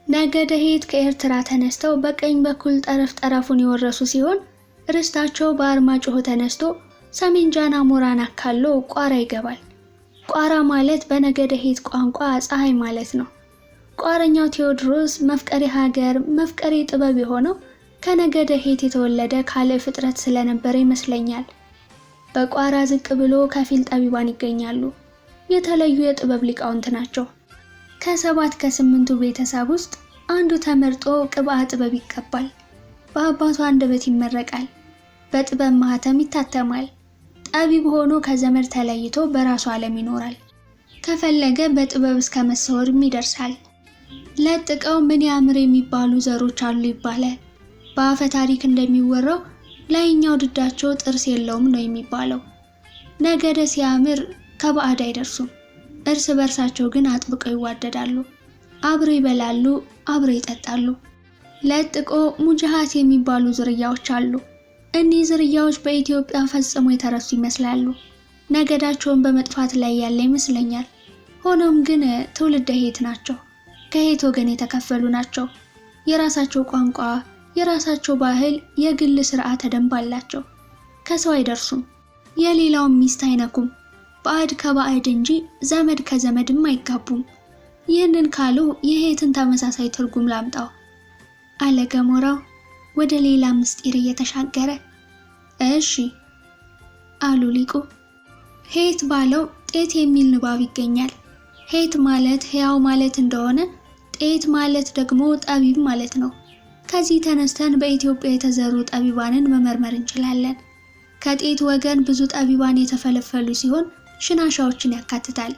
S1: ነገደ ሄት ከኤርትራ ተነስተው በቀኝ በኩል ጠረፉን የወረሱ ሲሆን ርስታቸው በአርማጭሆ ተነስቶ ሰሜን ጃን አሞራን አካሎ ቋራ ይገባል። ቋራ ማለት በነገደ ሄት ቋንቋ ፀሐይ ማለት ነው። ቋረኛው ቴዎድሮስ መፍቀሬ ሀገር መፍቀሬ ጥበብ የሆነው ከነገደ ሄት የተወለደ ካለ ፍጥረት ስለነበረ ይመስለኛል። በቋራ ዝቅ ብሎ ከፊል ጠቢባን ይገኛሉ። የተለዩ የጥበብ ሊቃውንት ናቸው። ከሰባት ከስምንቱ ቤተሰብ ውስጥ አንዱ ተመርጦ ቅብአ ጥበብ ይቀባል። በአባቱ አንደበት ይመረቃል። በጥበብ ማህተም ይታተማል። ጠቢብ ሆኖ ከዘመድ ተለይቶ በራሱ ዓለም ይኖራል። ከፈለገ በጥበብ እስከ መሰወርም ይደርሳል። ለጥቀው ምን ያምር የሚባሉ ዘሮች አሉ ይባላል። በአፈ ታሪክ እንደሚወራው ላይኛው ድዳቸው ጥርስ የለውም ነው የሚባለው። ነገደ ሲያምር ከባዕድ አይደርሱም። እርስ በርሳቸው ግን አጥብቀው ይዋደዳሉ። አብረው ይበላሉ፣ አብረው ይጠጣሉ። ለጥቆ ሙጃሃት የሚባሉ ዝርያዎች አሉ። እኒህ ዝርያዎች በኢትዮጵያ ፈጽሞ የተረሱ ይመስላሉ። ነገዳቸውን በመጥፋት ላይ ያለ ይመስለኛል። ሆኖም ግን ትውልደ ሄት ናቸው። ከሄት ወገን የተከፈሉ ናቸው። የራሳቸው ቋንቋ፣ የራሳቸው ባህል፣ የግል ስርዓተ ደንብ አላቸው። ከሰው አይደርሱም። የሌላውን ሚስት አይነኩም። ባዕድ ከባዕድ እንጂ ዘመድ ከዘመድም አይጋቡም። ይህንን ካሉ የሄትን ተመሳሳይ ትርጉም ላምጣው አለ ገሞራው ወደ ሌላ ምስጢር እየተሻገረ። እሺ አሉ ሊቁ። ሄት ባለው ጤት የሚል ንባብ ይገኛል። ሄት ማለት ሕያው ማለት እንደሆነ ጤት ማለት ደግሞ ጠቢብ ማለት ነው። ከዚህ ተነስተን በኢትዮጵያ የተዘሩ ጠቢባንን መመርመር እንችላለን። ከጤት ወገን ብዙ ጠቢባን የተፈለፈሉ ሲሆን ሽናሻዎችን ያካትታል።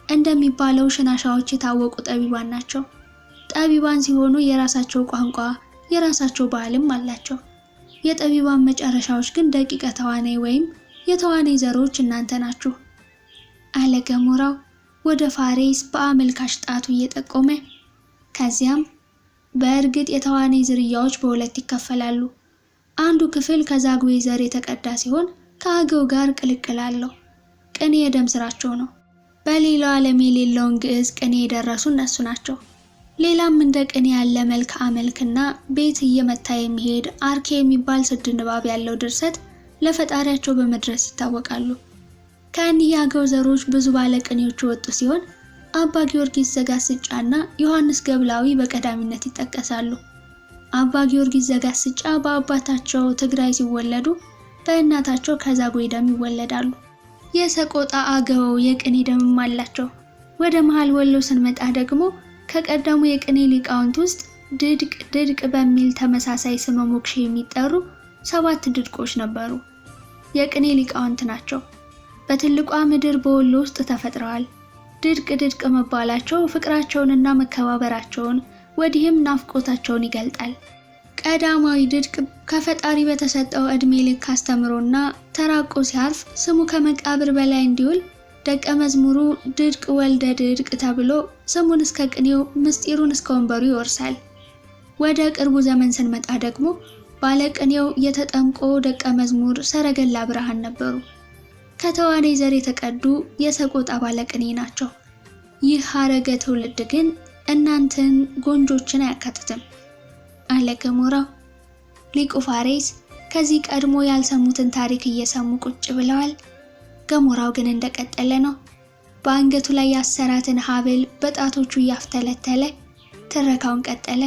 S1: እንደሚባለው ሽናሻዎች የታወቁ ጠቢባን ናቸው። ጠቢባን ሲሆኑ የራሳቸው ቋንቋ፣ የራሳቸው ባህልም አላቸው። የጠቢባን መጨረሻዎች ግን ደቂቀ ተዋናይ ወይም የተዋናይ ዘሮች እናንተ ናችሁ አለ ገሞራው ወደ ፋሬስ በአመልካች ጣቱ እየጠቆመ። ከዚያም በእርግጥ የተዋናይ ዝርያዎች በሁለት ይከፈላሉ። አንዱ ክፍል ከዛጉዌ ዘር የተቀዳ ሲሆን ከአገው ጋር ቅልቅል አለው። ቅኔ የደም ስራቸው ነው። በሌላው ዓለም የሌለውን ግዕዝ ቅኔ የደረሱ እነሱ ናቸው። ሌላም እንደ ቅኔ ያለ መልክዓ መልክና ቤት እየመታ የሚሄድ አርኬ የሚባል ስድ ንባብ ያለው ድርሰት ለፈጣሪያቸው በመድረስ ይታወቃሉ። ከእኒህ የአገው ዘሮች ብዙ ባለቅኔዎች ወጡ ሲሆን አባ ጊዮርጊስ ዘጋስጫና ዮሐንስ ገብላዊ በቀዳሚነት ይጠቀሳሉ። አባ ጊዮርጊስ ዘጋስጫ በአባታቸው ትግራይ ሲወለዱ በእናታቸው ከዛጉዌ ደም ይወለዳሉ። የሰቆጣ አገው የቅኔ ደምም አላቸው። ወደ መሃል ወሎ ስንመጣ ደግሞ ከቀደሙ የቅኔ ሊቃውንት ውስጥ ድድቅ በሚል ተመሳሳይ ስመ ሞክሼ የሚጠሩ 7 ድድቆች ነበሩ። የቅኔ ሊቃውንት ናቸው። በትልቋ ምድር በወሎ ውስጥ ተፈጥረዋል። ድርቅ መባላቸው ፍቅራቸውንና መከባበራቸውን ወዲህም ናፍቆታቸውን ይገልጣል። ቀዳማዊ ድርቅ ከፈጣሪ በተሰጠው ዕድሜ ልክ አስተምሮና ተራቆ ሲያርፍ ስሙ ከመቃብር በላይ እንዲውል ደቀ መዝሙሩ ድርቅ ወልደ ድርቅ ተብሎ ስሙን እስከ ቅኔው ምስጢሩን እስከ ወንበሩ ይወርሳል። ወደ ቅርቡ ዘመን ስንመጣ ደግሞ ባለቅኔው የተጠምቆ ደቀ መዝሙር ሰረገላ ብርሃን ነበሩ። ከተዋናይ ዘር የተቀዱ የሰቆጣ ባለቅኔ ናቸው። ይህ ሐረገ ትውልድ ግን እናንተን ጎንጆችን አያካትትም አለ ገሞራው። ሊቁ ፋሬስ ከዚህ ቀድሞ ያልሰሙትን ታሪክ እየሰሙ ቁጭ ብለዋል። ገሞራው ግን እንደቀጠለ ነው። በአንገቱ ላይ ያሰራትን ሐብል በጣቶቹ እያፍተለተለ ትረካውን ቀጠለ።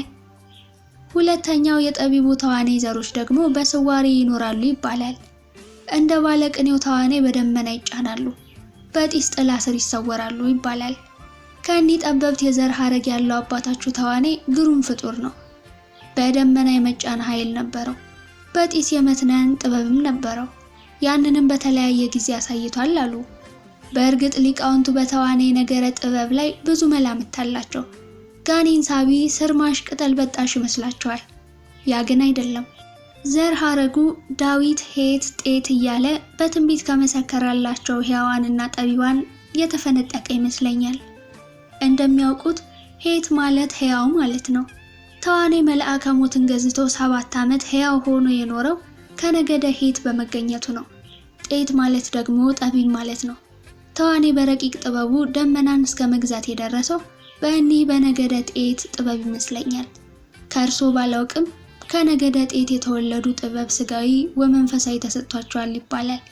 S1: ሁለተኛው የጠቢቡ ተዋናይ ዘሮች ደግሞ በስዋሪ ይኖራሉ ይባላል። እንደ ባለቅኔው ተዋናይ በደመና ይጫናሉ፣ በጢስ ጥላ ስር ይሰወራሉ ይባላል። ከእኒህ ጠበብት የዘር ሐረግ ያለው አባታችሁ ተዋናይ ግሩም ፍጡር ነው። በደመና የመጫን ኃይል ነበረው፣ በጢስ የመትነን ጥበብም ነበረው። ያንንም በተለያየ ጊዜ አሳይቷል አሉ። በእርግጥ ሊቃውንቱ በተዋናይ ነገረ ጥበብ ላይ ብዙ መላምት አላቸው። ጋኔን ሳቢ፣ ስርማሽ፣ ቅጠል በጣሽ ይመስላቸዋል። ያ ግን አይደለም። ዘር ሐረጉ ዳዊት፣ ሄት፣ ጤት እያለ በትንቢት ከመሰከራላቸው ሕያዋንና ጠቢባን የተፈነጠቀ ይመስለኛል። እንደሚያውቁት ሄት ማለት ሕያው ማለት ነው። ተዋናይ መልአከ ሞትን ገዝቶ 7 ዓመት ሕያው ሆኖ የኖረው ከነገደ ሄት በመገኘቱ ነው። ጤት ማለት ደግሞ ጠቢብ ማለት ነው። ተዋናይ በረቂቅ ጥበቡ ደመናን እስከ መግዛት የደረሰው በእኒህ በነገደ ጤት ጥበብ ይመስለኛል። ከእርሶ ባላውቅም ከነገደ ጤት የተወለዱ ጥበብ ስጋዊ ወመንፈሳዊ ተሰጥቷቸዋል ይባላል።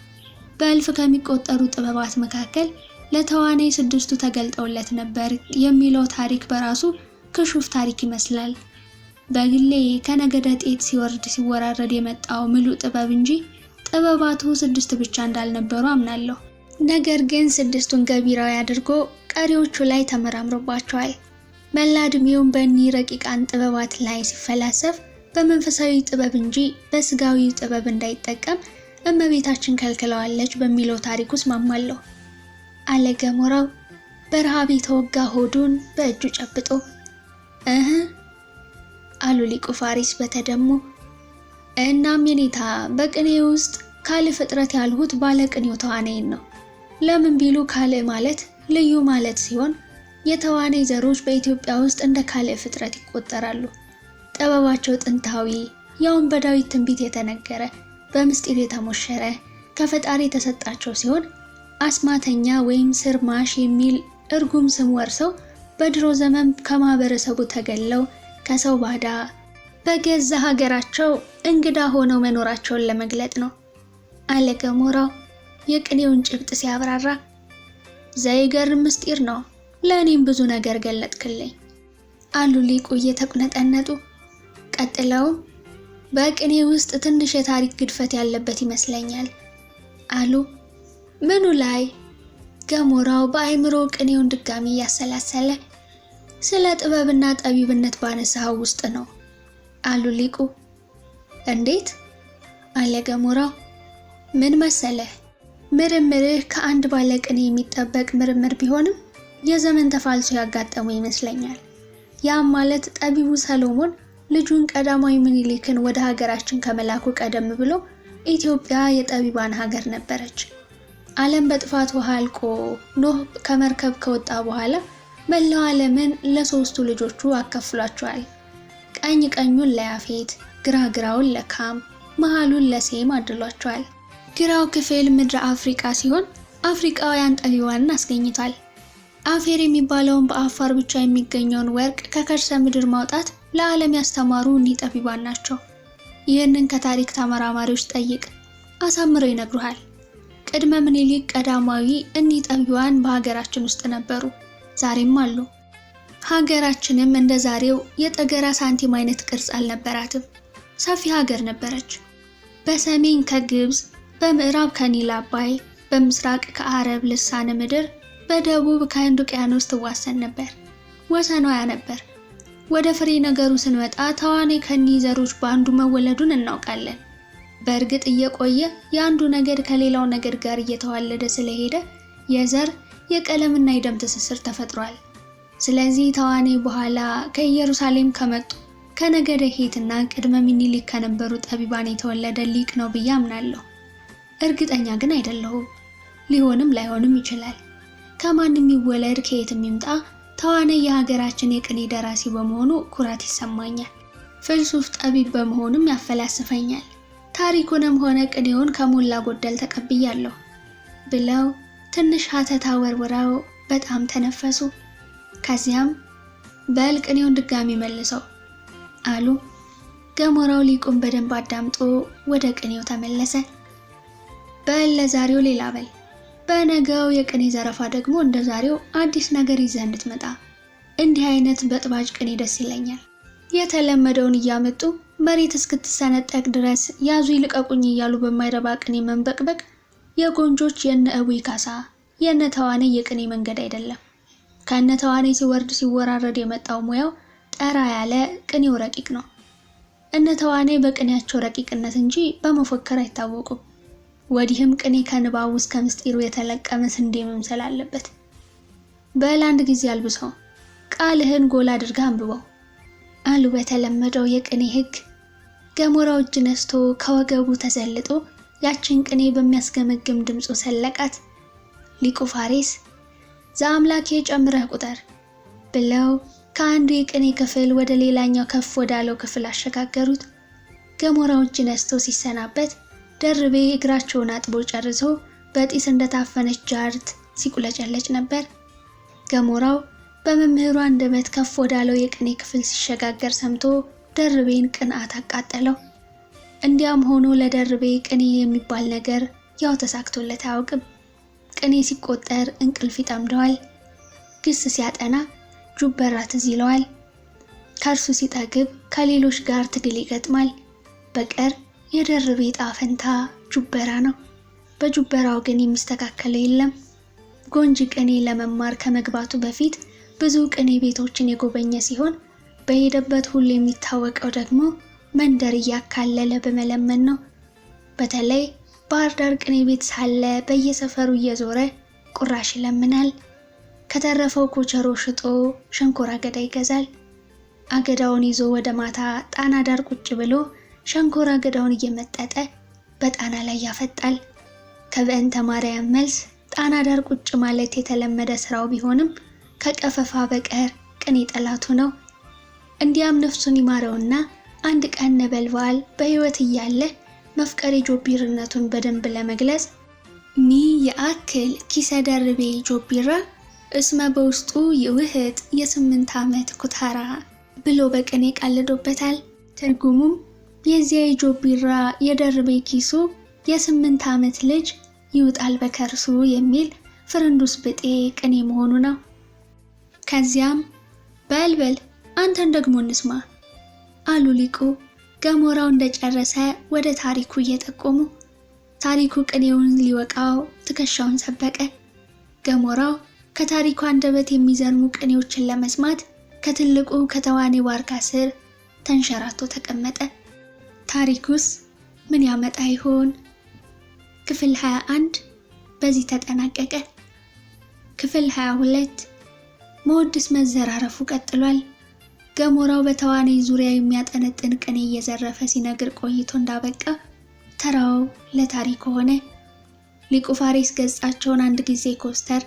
S1: በእልፍ ከሚቆጠሩ ጥበባት መካከል ለተዋናይ 6ቱ ተገልጠውለት ነበር የሚለው ታሪክ በራሱ ክሹፍ ታሪክ ይመስላል። በግሌ ከነገደ ጤት ሲወርድ ሲወራረድ የመጣው ምሉእ ጥበብ እንጂ ጥበባቱ 6 ብቻ እንዳልነበሩ አምናለሁ። ነገር ግን 6ቱን ገቢራዊ አድርጎ ቀሪዎቹ ላይ ተመራምሮባቸዋል። መላ ዕድሜውን በእኒህ ረቂቃን ጥበባት ላይ ሲፈላሰፍ በመንፈሳዊ ጥበብ እንጂ በስጋዊ ጥበብ እንዳይጠቀም እመቤታችን ከልክለዋለች በሚለው ታሪክ ውስጥ ማማለሁ አለ ገሞራው በረሃብ የተወጋ ሆዱን በእጁ ጨብጦ። አሉ ሊቁ ፋሪስ በተደሞ። እናም የኔታ በቅኔ ውስጥ ካልዕ ፍጥረት ያልሁት ባለቅኔው ተዋናይን ነው። ለምን ቢሉ ካልዕ ማለት ልዩ ማለት ሲሆን የተዋናይ ዘሮች በኢትዮጵያ ውስጥ እንደ ካልዕ ፍጥረት ይቆጠራሉ። ጥበባቸው ጥንታዊ፣ ያውም በዳዊት ትንቢት የተነገረ፣ በምስጢር የተሞሸረ፣ ከፈጣሪ የተሰጣቸው ሲሆን አስማተኛ ወይም ስርማሽ የሚል እርጉም ስም ወርሰው በድሮ ዘመን ከማህበረሰቡ ተገለው ከሰው ባዳ በገዛ ሀገራቸው እንግዳ ሆነው መኖራቸውን ለመግለጥ ነው አለ ገሞራው የቅኔውን ጭብጥ ሲያብራራ። ዘይገርም ምስጢር ነው፣ ለእኔም ብዙ ነገር ገለጥክልኝ አሉ ሊቁ እየተቁነጠነጡ። ቀጥለው በቅኔ ውስጥ ትንሽ የታሪክ ግድፈት ያለበት ይመስለኛል አሉ። ምኑ ላይ? ገሞራው በአይምሮ ቅኔውን ድጋሚ እያሰላሰለ። ስለ ጥበብና ጠቢብነት ባነሳው ውስጥ ነው አሉ ሊቁ። እንዴት? አለ ገሞራው። ምን መሰለህ፣ ምርምርህ ከአንድ ባለቅኔ የሚጠበቅ ምርምር ቢሆንም የዘመን ተፋልሶ ያጋጠመው ይመስለኛል። ያም ማለት ጠቢቡ ሰሎሞን ልጁን ቀዳማዊ ምኒልክን ወደ ሀገራችን ከመላኩ ቀደም ብሎ ኢትዮጵያ የጠቢባን ሀገር ነበረች። ዓለም በጥፋት ውሃ አልቆ ኖህ ከመርከብ ከወጣ በኋላ መላው ዓለምን ለሶስቱ ልጆቹ አከፍሏቸዋል። ቀኝ ቀኙን ለያፌት፣ ግራ ግራውን ለካም፣ መሃሉን ለሴም አድሏቸዋል። ግራው ክፍል ምድረ አፍሪካ ሲሆን አፍሪካውያን ጠቢባንን አስገኝቷል። አፌር የሚባለውን በአፋር ብቻ የሚገኘውን ወርቅ ከከርሰ ምድር ማውጣት ለዓለም ያስተማሩ እኒህ ጠቢባን ናቸው። ይህንን ከታሪክ ተመራማሪዎች ጠይቅ፣ አሳምረው ይነግሩሃል። ቅድመ ምኒልክ ቀዳማዊ እኒህ ጠቢባን በሀገራችን ውስጥ ነበሩ፣ ዛሬም አሉ። ሀገራችንም እንደ ዛሬው የጠገራ ሳንቲም አይነት ቅርጽ አልነበራትም። ሰፊ ሀገር ነበረች። በሰሜን ከግብፅ፣ በምዕራብ ከኒል አባይ፣ በምስራቅ ከአረብ ልሳነ ምድር፣ በደቡብ ከህንድ ውቅያኖስ ትዋሰን ነበር። ወሰኗ ያ ነበር። ወደ ፍሬ ነገሩ ስንመጣ ተዋናይ ከኒህ ዘሮች በአንዱ መወለዱን እናውቃለን። በእርግጥ እየቆየ የአንዱ ነገድ ከሌላው ነገድ ጋር እየተዋለደ ስለሄደ የዘር የቀለምና የደም ትስስር ተፈጥሯል። ስለዚህ ተዋናይ በኋላ ከኢየሩሳሌም ከመጡ ከነገደ ሄትና ቅድመ ሚኒሊክ ከነበሩ ጠቢባን የተወለደ ሊቅ ነው ብዬ አምናለሁ። እርግጠኛ ግን አይደለሁም። ሊሆንም ላይሆንም ይችላል። ከማንም ይወለድ ከየትም ይምጣ ተዋናይ የሀገራችን የቅኔ ደራሲ በመሆኑ ኩራት ይሰማኛል። ፍልሱፍ ጠቢብ በመሆኑም ያፈላስፈኛል። ታሪኩንም ሆነ ቅኔውን ከሞላ ጎደል ተቀብያለሁ ብለው ትንሽ ሀተታ ወርውረው በጣም ተነፈሱ። ከዚያም በል ቅኔውን ድጋሚ መልሰው አሉ። ገሞራው ሊቁን በደንብ አዳምጦ ወደ ቅኔው ተመለሰ። በል ለዛሬው ሌላ በል፣ በነገው የቅኔ ዘረፋ ደግሞ እንደ ዛሬው አዲስ ነገር ይዘህ እንድትመጣ። እንዲህ አይነት በጥባጭ ቅኔ ደስ ይለኛል። የተለመደውን እያመጡ መሬት እስክትሰነጠቅ ድረስ ያዙ ይልቀቁኝ እያሉ በማይረባ ቅኔ መንበቅበቅ የጎንጆች የነ እቡይ ካሳ የነ ተዋናይ የቅኔ መንገድ አይደለም። ከነ ተዋናይ ሲወርድ ሲወራረድ የመጣው ሙያው ጠራ ያለ ቅኔው ረቂቅ ነው። እነ ተዋናይ በቅኔያቸው ረቂቅነት እንጂ በመፎከር አይታወቁም። ወዲህም ቅኔ ከንባቡ እስከ ምስጢሩ የተለቀመ ስንዴ መምሰል አለበት። በል አንድ ጊዜ አልብሰው፣ ቃልህን ጎላ አድርገህ አንብበው አሉ በተለመደው የቅኔ ሕግ። ገሞራው እጅ ነስቶ ከወገቡ ተዘልጦ ያችን ቅኔ በሚያስገመግም ድምፁ ሰለቃት። ሊቁ ፋሬስ ዘአምላኬ ጨምረህ ቁጠር ብለው ከአንዱ የቅኔ ክፍል ወደ ሌላኛው ከፍ ወዳለው ክፍል አሸጋገሩት። ገሞራው እጅ ነስቶ ሲሰናበት ደርቤ እግራቸውን አጥቦ ጨርሶ በጢስ እንደታፈነች ጃርት ሲቁለጨለጭ ነበር። ገሞራው በመምህሩ አንደበት ከፍ ወዳለው የቅኔ ክፍል ሲሸጋገር ሰምቶ ደርቤን ቅንዓት አቃጠለው። እንዲያም ሆኖ ለደርቤ ቅኔ የሚባል ነገር ያው ተሳክቶለት አያውቅም። ቅኔ ሲቆጠር እንቅልፍ ይጠምደዋል። ግስ ሲያጠና ጁበራ ትዝ ይለዋል። ከእርሱ ሲጠግብ ከሌሎች ጋር ትግል ይገጥማል። በቀር የደርቤ ዕጣ ፈንታ ጁበራ ነው። በጁበራው ግን የሚስተካከለው የለም። ጎንጂ ቅኔ ለመማር ከመግባቱ በፊት ብዙ ቅኔ ቤቶችን የጎበኘ ሲሆን በሄደበት ሁሉ የሚታወቀው ደግሞ መንደር እያካለለ በመለመን ነው። በተለይ ባህር ዳር ቅኔ ቤት ሳለ በየሰፈሩ እየዞረ ቁራሽ ይለምናል። ከተረፈው ኮቸሮ ሽጦ ሸንኮራ አገዳ ይገዛል። አገዳውን ይዞ ወደ ማታ ጣና ዳር ቁጭ ብሎ ሸንኮራ አገዳውን እየመጠጠ በጣና ላይ ያፈጣል። ከበእንተ ማርያም መልስ ጣና ዳር ቁጭ ማለት የተለመደ ስራው ቢሆንም ከቀፈፋ በቀር ቅኔ ጠላቱ ነው። እንዲያም ነፍሱን ይማረውና አንድ ቀን ነበልባል በሕይወት እያለ መፍቀሬ ጆቢርነቱን በደንብ ለመግለጽ ኒ የአክል ኪሰ ደርቤ ጆቢራ እስመ በውስጡ የውህጥ የ8 ዓመት ኩታራ ብሎ በቅኔ ቀልዶበታል። ትርጉሙም የዚያ የጆቢራ የደርቤ ኪሱ የ8 ዓመት ልጅ ይውጣል በከርሱ የሚል ፍርንዱስ ብጤ ቅኔ መሆኑ ነው። ከዚያም በልበል አንተን ደግሞ እንስማ አሉ ሊቁ ገሞራው እንደጨረሰ ወደ ታሪኩ እየጠቆሙ። ታሪኩ ቅኔውን ሊወቃው ትከሻውን ሰበቀ። ገሞራው ከታሪኩ አንደበት የሚዘርሙ ቅኔዎችን ለመስማት ከትልቁ ከተዋናይ ዋርካ ስር ተንሸራቶ ተቀመጠ። ታሪኩስ ምን ያመጣ ይሆን? ክፍል 21 በዚህ ተጠናቀቀ። ክፍል 22 መወድስ መዘራረፉ ቀጥሏል። ገሞራው በተዋናይ ዙሪያ የሚያጠነጥን ቅኔ እየዘረፈ ሲነግር ቆይቶ እንዳበቃ ተራው ለታሪኩ ሆነ። ሊቁ ፋሬስ ገጻቸውን አንድ ጊዜ ኮስተር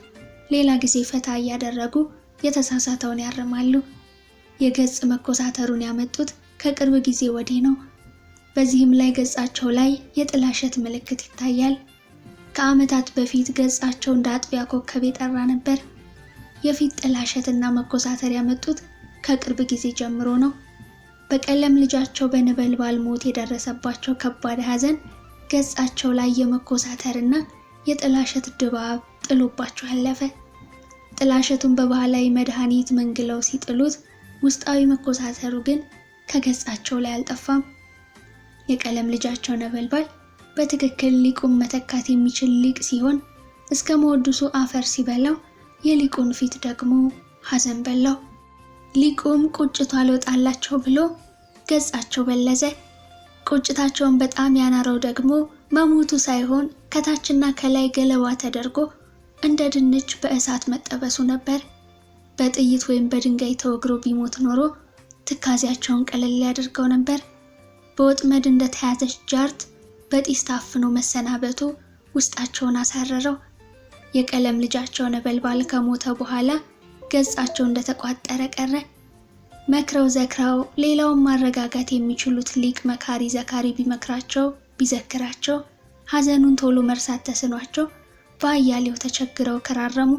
S1: ሌላ ጊዜ ፈታ እያደረጉ የተሳሳተውን ያርማሉ። የገጽ መኮሳተሩን ያመጡት ከቅርብ ጊዜ ወዲህ ነው። በዚህም ላይ ገጻቸው ላይ የጥላሸት ምልክት ይታያል። ከዓመታት በፊት ገጻቸው እንደ አጥቢያ ኮከብ የጠራ ነበር። የፊት ጥላሸትና መኮሳተር ያመጡት ከቅርብ ጊዜ ጀምሮ ነው። በቀለም ልጃቸው በነበልባል ሞት የደረሰባቸው ከባድ ሐዘን ገጻቸው ላይ የመኮሳተርና የጥላሸት ድባብ ጥሎባቸው አለፈ። ጥላሸቱን በባህላዊ መድኃኒት መንግለው ሲጥሉት ውስጣዊ መኮሳተሩ ግን ከገጻቸው ላይ አልጠፋም። የቀለም ልጃቸው ነበልባል በትክክል ሊቁን መተካት የሚችል ሊቅ ሲሆን እስከ መወድሱ አፈር ሲበላው የሊቁን ፊት ደግሞ ሐዘን በላው። ሊቁም ቁጭቱ አልወጣላቸው ብሎ ገጻቸው በለዘ። ቁጭታቸውን በጣም ያናረው ደግሞ መሞቱ ሳይሆን ከታችና ከላይ ገለባ ተደርጎ እንደ ድንች በእሳት መጠበሱ ነበር። በጥይት ወይም በድንጋይ ተወግሮ ቢሞት ኖሮ ትካዜያቸውን ቀለል ያደርገው ነበር። በወጥመድ እንደተያዘች ጃርት በጢስ ታፍኖ መሰናበቱ ውስጣቸውን አሳረረው። የቀለም ልጃቸው ነበልባል ከሞተ በኋላ ገጻቸው እንደተቋጠረ ቀረ። መክረው ዘክረው ሌላውን ማረጋጋት የሚችሉት ሊቅ መካሪ ዘካሪ ቢመክራቸው ቢዘክራቸው ሐዘኑን ቶሎ መርሳት ተስኗቸው በአያሌው ተቸግረው ከራረሙ።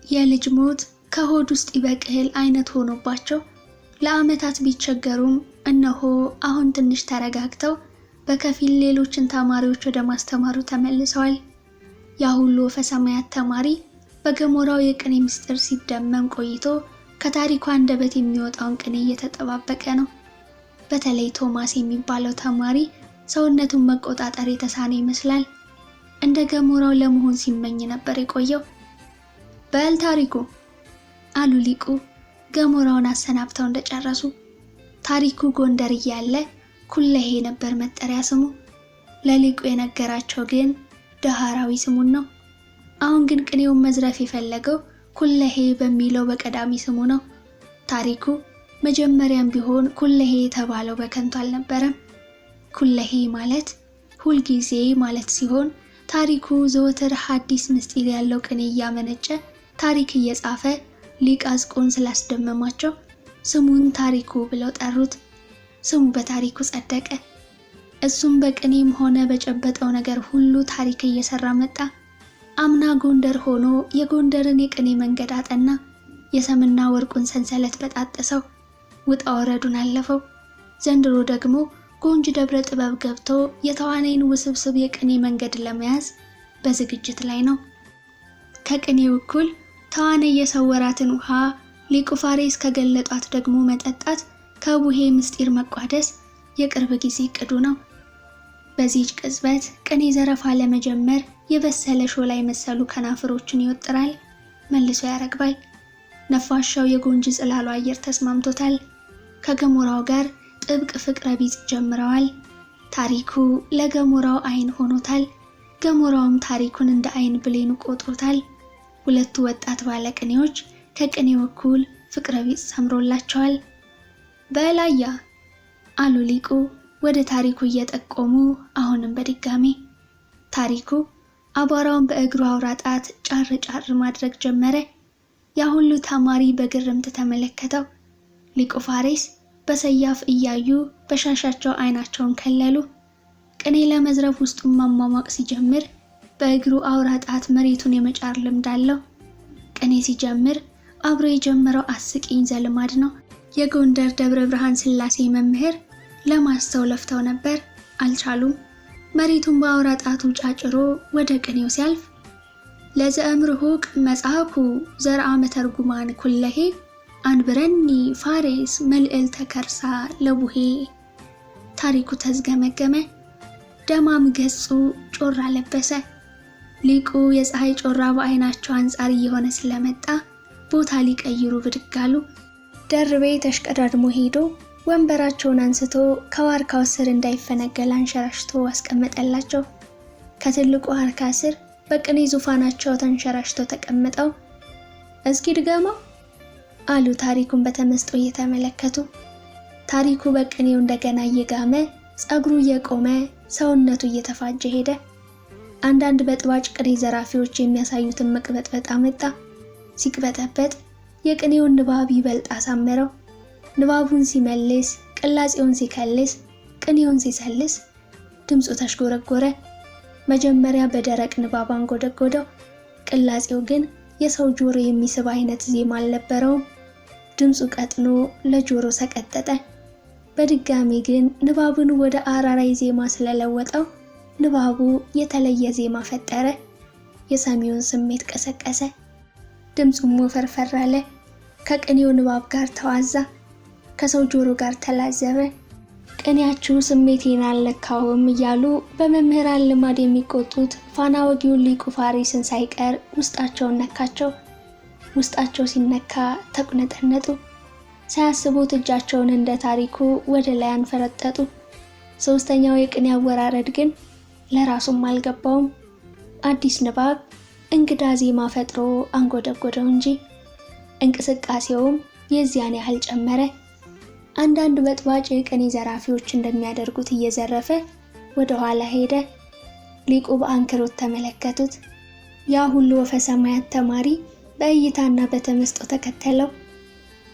S1: የልጅ ሞት ከሆድ ውስጥ ይበቅል አይነት ሆኖባቸው ለዓመታት ቢቸገሩም እነሆ አሁን ትንሽ ተረጋግተው በከፊል ሌሎችን ተማሪዎች ወደ ማስተማሩ ተመልሰዋል። ያ ሁሉ ወፈ ሰማያት ተማሪ በገሞራው የቅኔ ምስጢር ሲደመም ቆይቶ ከታሪኩ አንደበት የሚወጣውን ቅኔ እየተጠባበቀ ነው። በተለይ ቶማስ የሚባለው ተማሪ ሰውነቱን መቆጣጠር የተሳነ ይመስላል። እንደ ገሞራው ለመሆን ሲመኝ ነበር የቆየው። በል ታሪኩ አሉ ሊቁ ገሞራውን አሰናብተው እንደጨረሱ። ታሪኩ ጎንደር እያለ ኩለሄ ነበር መጠሪያ ስሙ። ለሊቁ የነገራቸው ግን ዳህራዊ ስሙን ነው። አሁን ግን ቅኔውን መዝረፍ የፈለገው ኩለሄ በሚለው በቀዳሚ ስሙ ነው። ታሪኩ መጀመሪያም ቢሆን ኩለሄ የተባለው በከንቱ አልነበረም። ኩለሄ ማለት ሁልጊዜ ማለት ሲሆን ታሪኩ ዘወትር ሐዲስ ምስጢር ያለው ቅኔ እያመነጨ ታሪክ እየጻፈ ሊቅ አዝቆን ስላስደመማቸው ስሙን ታሪኩ ብለው ጠሩት። ስሙ በታሪኩ ጸደቀ። እሱም በቅኔም ሆነ በጨበጠው ነገር ሁሉ ታሪክ እየሰራ መጣ። አምና ጎንደር ሆኖ የጎንደርን የቅኔ መንገድ አጠና። የሰምና ወርቁን ሰንሰለት በጣጠሰው፣ ውጣ ወረዱን አለፈው። ዘንድሮ ደግሞ ጎንጅ ደብረ ጥበብ ገብቶ የተዋናይን ውስብስብ የቅኔ መንገድ ለመያዝ በዝግጅት ላይ ነው። ከቅኔው እኩል ተዋናይ የሰወራትን ውሃ ሊቁ ፋሬስ ከገለጧት ደግሞ መጠጣት፣ ከቡሄ ምስጢር መቋደስ የቅርብ ጊዜ እቅዱ ነው። በዚህች ቅጽበት ቅኔ ዘረፋ ለመጀመር የበሰለ ሾላ የመሰሉ ከናፍሮችን ይወጥራል፣ መልሶ ያረግባል። ነፋሻው የጎንጅ ጽላሉ አየር ተስማምቶታል። ከገሞራው ጋር ጥብቅ ፍቅረ ቢጽ ጀምረዋል። ታሪኩ ለገሞራው አይን ሆኖታል። ገሞራውም ታሪኩን እንደ አይን ብሌኑ ቆጥሮታል። ሁለቱ ወጣት ባለቅኔዎች ከቅኔው እኩል ፍቅረ ቢጽ ሰምሮላቸዋል። በላያ አሉ ሊቁ ወደ ታሪኩ እየጠቆሙ አሁንም በድጋሚ። ታሪኩ አቧራውን በእግሩ አውራ ጣት ጫር ጫር ማድረግ ጀመረ። ያ ሁሉ ተማሪ በግርምት ተመለከተው። ሊቁ ፋሬስ በሰያፍ እያዩ በሻሻቸው አይናቸውን ከለሉ። ቅኔ ለመዝረፍ ውስጡን ማሟሟቅ ሲጀምር በእግሩ አውራ ጣት መሬቱን የመጫር ልምድ አለው። ቅኔ ሲጀምር አብሮ የጀመረው አስቂኝ ዘልማድ ነው። የጎንደር ደብረ ብርሃን ሥላሴ መምህር ለማስተው ለፍተው ነበር፣ አልቻሉም። መሬቱን በአውራ ጣቱ ጫጭሮ ወደ ቅኔው ሲያልፍ ለዘእምርሁቅ መጽሐፉ ዘርአ መተርጉማን ኩለሄ አንብረኒ ፋሬስ መልዕልተ ከርሳ ለቡሄ። ታሪኩ ተዝገመገመ። ደማም ገጹ ጮራ ለበሰ። ሊቁ የፀሐይ ጮራ በአይናቸው አንጻር እየሆነ ስለመጣ ቦታ ሊቀይሩ ብድግ አሉ። ደርቤ ተሽቀዳድሞ ሄዶ ወንበራቸውን አንስቶ ከዋርካው ስር እንዳይፈነገል አንሸራሽቶ አስቀመጠላቸው። ከትልቁ ዋርካ ስር በቅኔ ዙፋናቸው ተንሸራሽተው ተቀምጠው እስኪ ድገመው አሉ ታሪኩን በተመስጦ እየተመለከቱ። ታሪኩ በቅኔው እንደገና እየጋመ ጸጉሩ እየቆመ ሰውነቱ እየተፋጀ ሄደ። አንዳንድ በጥባጭ ቅኔ ዘራፊዎች የሚያሳዩትን መቅበጥበጥ አመጣ። ሲቅበጠበጥ የቅኔውን ንባብ ይበልጥ አሳመረው። ንባቡን ሲመልስ፣ ቅላጼውን ሲከልስ፣ ቅኔውን ሲሰልስ ድምፁ ተሽጎረጎረ። መጀመሪያ በደረቅ ንባብ አንጎደጎደው። ቅላጼው ግን የሰው ጆሮ የሚስብ አይነት ዜማ አልነበረውም። ድምፁ ቀጥኖ ለጆሮ ሰቀጠጠ። በድጋሚ ግን ንባቡን ወደ አራራይ ዜማ ስለለወጠው ንባቡ የተለየ ዜማ ፈጠረ። የሰሚውን ስሜት ቀሰቀሰ። ድምፁም ወፈርፈር አለ። ከቅኔው ንባብ ጋር ተዋዛ፣ ከሰው ጆሮ ጋር ተላዘበ። ቅኔያችሁ ስሜቴን አልነካውም እያሉ በመምህራን ልማድ የሚቆጡት ፋና ወጊውን ሊቁ ፋሬስን ሳይቀር ውስጣቸውን ነካቸው። ውስጣቸው ሲነካ ተቁነጠነጡ። ሳያስቡት እጃቸውን እንደ ታሪኩ ወደ ላይ አንፈረጠጡ። ሶስተኛው የቅኔ አወራረድ ግን ለራሱም አልገባውም። አዲስ ንባብ፣ እንግዳ ዜማ ፈጥሮ አንጎደጎደው እንጂ እንቅስቃሴውም የዚያን ያህል ጨመረ። አንዳንድ በጥባጭ የቅኔ ዘራፊዎች እንደሚያደርጉት እየዘረፈ ወደ ኋላ ሄደ። ሊቁ በአንክሮት ተመለከቱት። ያ ሁሉ ወፈ ሰማያት ተማሪ በእይታና በተመስጦ ተከተለው።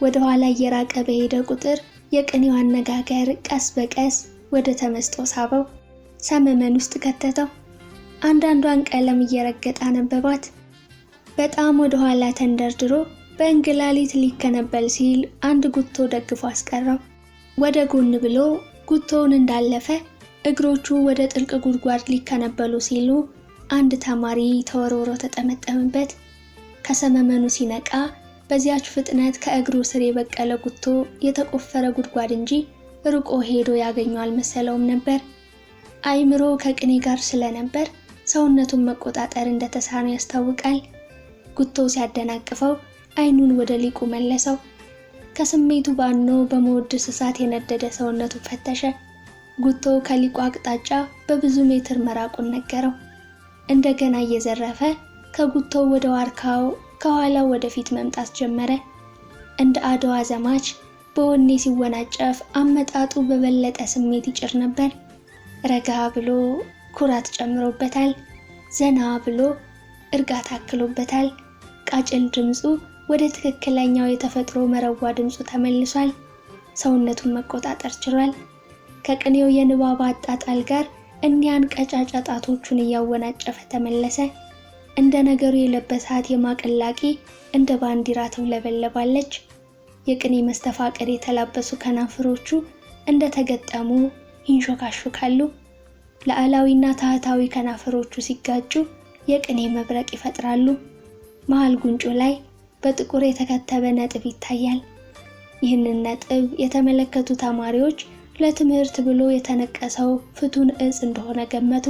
S1: ወደ ኋላ እየራቀ በሄደ ቁጥር የቅኔው አነጋገር ቀስ በቀስ ወደ ተመስጦ ሳበው፣ ሰመመን ውስጥ ከተተው። አንዳንዷን ቀለም እየረገጠ አነበባት። በጣም ወደ ኋላ ተንደርድሮ በእንግላሊት ሊከነበል ሲል አንድ ጉቶ ደግፎ አስቀረው። ወደ ጎን ብሎ ጉቶውን እንዳለፈ እግሮቹ ወደ ጥልቅ ጉድጓድ ሊከነበሉ ሲሉ አንድ ተማሪ ተወርውሮ ተጠመጠመበት። ከሰመመኑ ሲነቃ በዚያች ፍጥነት ከእግሩ ስር የበቀለ ጉቶ የተቆፈረ ጉድጓድ እንጂ ርቆ ሄዶ ያገኘው አልመሰለውም ነበር። አይምሮ ከቅኔ ጋር ስለነበር ሰውነቱን መቆጣጠር እንደተሳነው ያስታውቃል። ጉቶ ሲያደናቅፈው አይኑን ወደ ሊቁ መለሰው። ከስሜቱ ባኖ በመወድስ እሳት የነደደ ሰውነቱን ፈተሸ። ጉቶ ከሊቁ አቅጣጫ በብዙ ሜትር መራቁን ነገረው። እንደገና እየዘረፈ ከጉቶው ወደ ዋርካው ከኋላው ወደፊት መምጣት ጀመረ። እንደ አድዋ ዘማች በወኔ ሲወናጨፍ አመጣጡ በበለጠ ስሜት ይጭር ነበር። ረጋ ብሎ ኩራት ጨምሮበታል። ዘና ብሎ እርጋታ አክሎበታል። ቃጭል ድምፁ ወደ ትክክለኛው የተፈጥሮ መረዋ ድምፁ ተመልሷል። ሰውነቱን መቆጣጠር ችሏል። ከቅኔው የንባብ አጣጣል ጋር እኒያን ቀጫጫ ጣቶቹን እያወናጨፈ ተመለሰ። እንደ ነገሩ የለበሳት የማቅላቂ እንደ ባንዲራ ትውለበለባለች። የቅኔ መስተፋቅር የተላበሱ ከናፍሮቹ እንደ ተገጠሙ ይንሾካሹካሉ። ላዕላዊና ታህታዊ ከናፍሮቹ ሲጋጩ የቅኔ መብረቅ ይፈጥራሉ። መሃል ጉንጩ ላይ በጥቁር የተከተበ ነጥብ ይታያል። ይህንን ነጥብ የተመለከቱ ተማሪዎች ለትምህርት ብሎ የተነቀሰው ፍቱን እጽ እንደሆነ ገመቱ።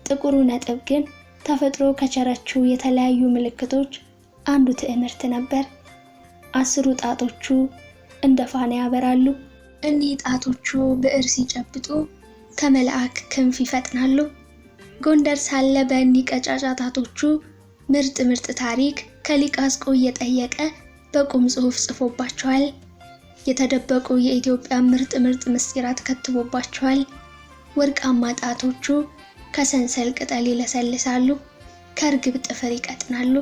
S1: ጥቁሩ ነጥብ ግን ተፈጥሮ ከቸረችው የተለያዩ ምልክቶች አንዱ ትዕምርት ነበር። 10 ጣቶቹ እንደ ፋና ያበራሉ። እኒህ ጣቶቹ ብዕር ሲጨብጡ ከመልአክ ክንፍ ይፈጥናሉ። ጎንደር ሳለ በእኒህ ቀጫጫ ጣቶቹ ምርጥ ታሪክ ከሊቅ አስቆ እየጠየቀ በቁም ጽሑፍ ጽፎባቸዋል። የተደበቁ የኢትዮጵያ ምርጥ ምስጢራት ከትቦባቸዋል። ወርቃማ ጣቶቹ ከሰንሰል ቅጠል ይለሰልሳሉ፣ ከርግብ ጥፍር ይቀጥናሉ፣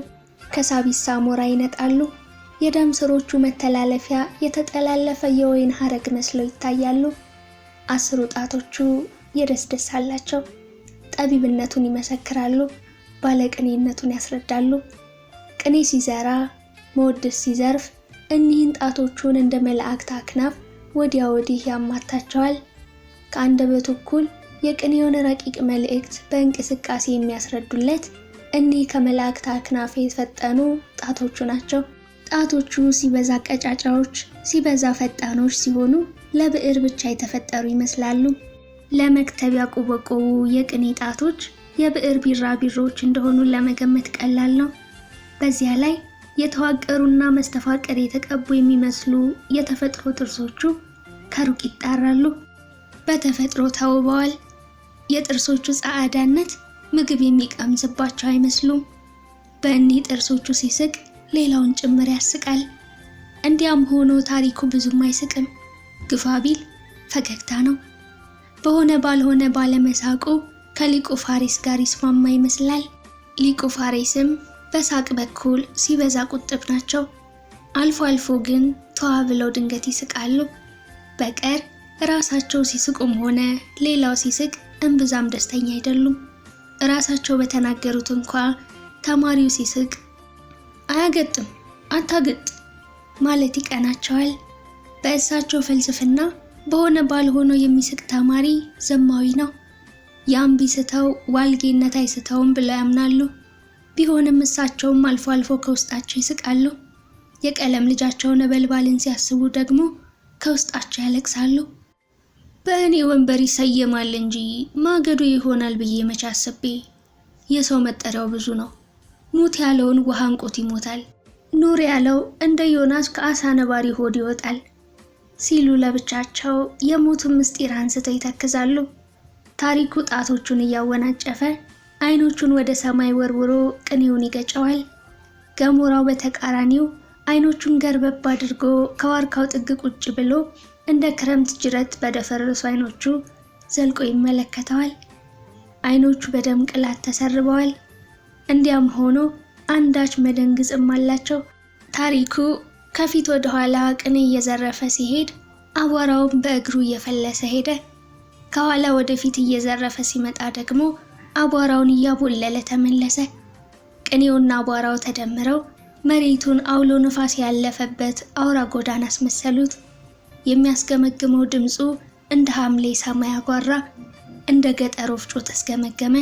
S1: ከሳቢሳ ሞራ ይነጣሉ። የደም ስሮቹ መተላለፊያ የተጠላለፈ የወይን ሐረግ መስለው ይታያሉ። 10 ጣቶቹ የደስደስ አላቸው። ጠቢብነቱን ይመሰክራሉ፣ ባለቅኔነቱን ያስረዳሉ። ቅኔ ሲዘራ መወድስ ሲዘርፍ እኒህን ጣቶቹን እንደ መላእክት አክናፍ ወዲያ ወዲህ ያማታቸዋል። ከአንደበቱ እኩል የቅኔውን ረቂቅ መልእክት በእንቅስቃሴ የሚያስረዱለት እኒህ ከመላእክት አክናፍ የፈጠኑ ጣቶቹ ናቸው። ጣቶቹ ሲበዛ ቀጫጫዎች፣ ሲበዛ ፈጣኖች ሲሆኑ ለብዕር ብቻ የተፈጠሩ ይመስላሉ። ለመክተብ ያቆበቆቡ የቅኔ ጣቶች የብዕር ቢራቢሮዎች እንደሆኑ ለመገመት ቀላል ነው። በዚያ ላይ የተዋቀሩና መስተፋቅር የተቀቡ የሚመስሉ የተፈጥሮ ጥርሶቹ ከሩቅ ይጣራሉ። በተፈጥሮ ተውበዋል። የጥርሶቹ ጻዕዳነት ምግብ የሚቀምስባቸው አይመስሉም። በእኒህ ጥርሶቹ ሲስቅ ሌላውን ጭምር ያስቃል። እንዲያም ሆኖ ታሪኩ ብዙም አይስቅም። ግፋ ቢል ፈገግታ ነው። በሆነ ባልሆነ ባለመሳቁ ከሊቁ ፋሪስ ጋር ይስማማ ይመስላል። ሊቁ ፋሪስም በሳቅ በኩል ሲበዛ ቁጥብ ናቸው። አልፎ አልፎ ግን ተዋ ብለው ድንገት ይስቃሉ። በቀር ራሳቸው ሲስቁም ሆነ ሌላው ሲስቅ እምብዛም ደስተኛ አይደሉም። ራሳቸው በተናገሩት እንኳ ተማሪው ሲስቅ አያገጥም አታገጥ ማለት ይቀናቸዋል። በእሳቸው ፍልስፍና በሆነ ባልሆነው የሚስቅ ተማሪ ዘማዊ ነው። ያም ቢስተው ዋልጌነት አይስተውም ብለው ያምናሉ። ቢሆንም እሳቸውም አልፎ አልፎ ከውስጣቸው ይስቃሉ። የቀለም ልጃቸው ነበልባልን ሲያስቡ ደግሞ ከውስጣቸው ያለቅሳሉ። በእኔ ወንበር ይሰየማል እንጂ ማገዶ ይሆናል ብዬ መቼ አስቤ። የሰው መጠሪያው ብዙ ነው። ሙት ያለውን ውሃ እንቆት ይሞታል፣ ኑር ያለው እንደ ዮናስ ከአሳ ነባሪ ሆድ ይወጣል ሲሉ ለብቻቸው የሞቱን ምስጢር አንስተው ይተክዛሉ። ታሪኩ ጣቶቹን እያወናጨፈ አይኖቹን ወደ ሰማይ ወርውሮ ቅኔውን ይገጨዋል። ገሞራው በተቃራኒው አይኖቹን ገርበብ አድርጎ ከዋርካው ጥግ ቁጭ ብሎ እንደ ክረምት ጅረት በደፈረሱ አይኖቹ ዘልቆ ይመለከተዋል። አይኖቹ በደም ቅላት ተሰርበዋል። እንዲያም ሆኖ አንዳች መደንግጽም አላቸው። ታሪኩ ከፊት ወደ ኋላ ቅኔ እየዘረፈ ሲሄድ አቧራውን በእግሩ እየፈለሰ ሄደ። ከኋላ ወደፊት እየዘረፈ ሲመጣ ደግሞ አቧራውን እያቦለለ ተመለሰ። ቅኔውና አቧራው ተደምረው መሬቱን አውሎ ንፋስ ያለፈበት አውራ ጎዳና አስመሰሉት። የሚያስገመግመው ድምፁ እንደ ሐምሌ ሰማይ አጓራ፣ እንደ ገጠር ወፍጮ ተስገመገመ።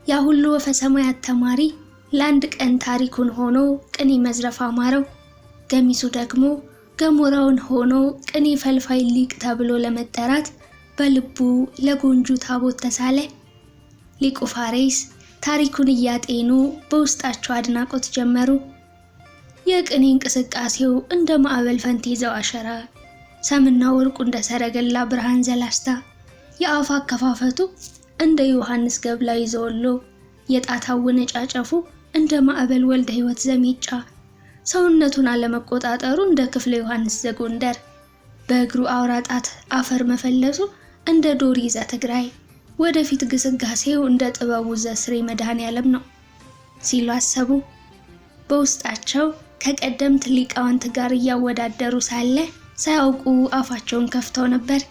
S1: ያ ሁሉ ወፈ ሰማያት ተማሪ ለአንድ ቀን ታሪኩን ሆኖ ቅኔ መዝረፍ አማረው። ገሚሱ ደግሞ ገሞራውን ሆኖ ቅኔ ፈልፋይ ሊቅ ተብሎ ለመጠራት በልቡ ለጎንጁ ታቦት ተሳለ። ሊቁ ፋሬስ ታሪኩን እያጤኑ በውስጣቸው አድናቆት ጀመሩ። የቅኔ እንቅስቃሴው እንደ ማዕበል ፈንቴዛው አሸራ፣ ሰምና ወርቁ እንደ ሰረገላ ብርሃን ዘላስታ፣ የአፍ አከፋፈቱ እንደ ዮሐንስ ገብላዊ ዘወሎ፣ የጣታው ወነጫጨፉ እንደ ማዕበል ወልደ ሕይወት ዘሜጫ፣ ሰውነቱን አለመቆጣጠሩ እንደ ክፍለ ዮሐንስ ዘጎንደር፣ በእግሩ አውራ ጣት አፈር መፈለሱ እንደ ዶሪ ዘትግራይ፣ ወደፊት ግስጋሴው እንደ ጥበቡ ዘስሬ መድኃኔዓለም ነው ሲሉ አሰቡ። በውስጣቸው ከቀደምት ሊቃውንት ጋር እያወዳደሩ ሳለ ሳያውቁ አፋቸውን ከፍተው ነበር።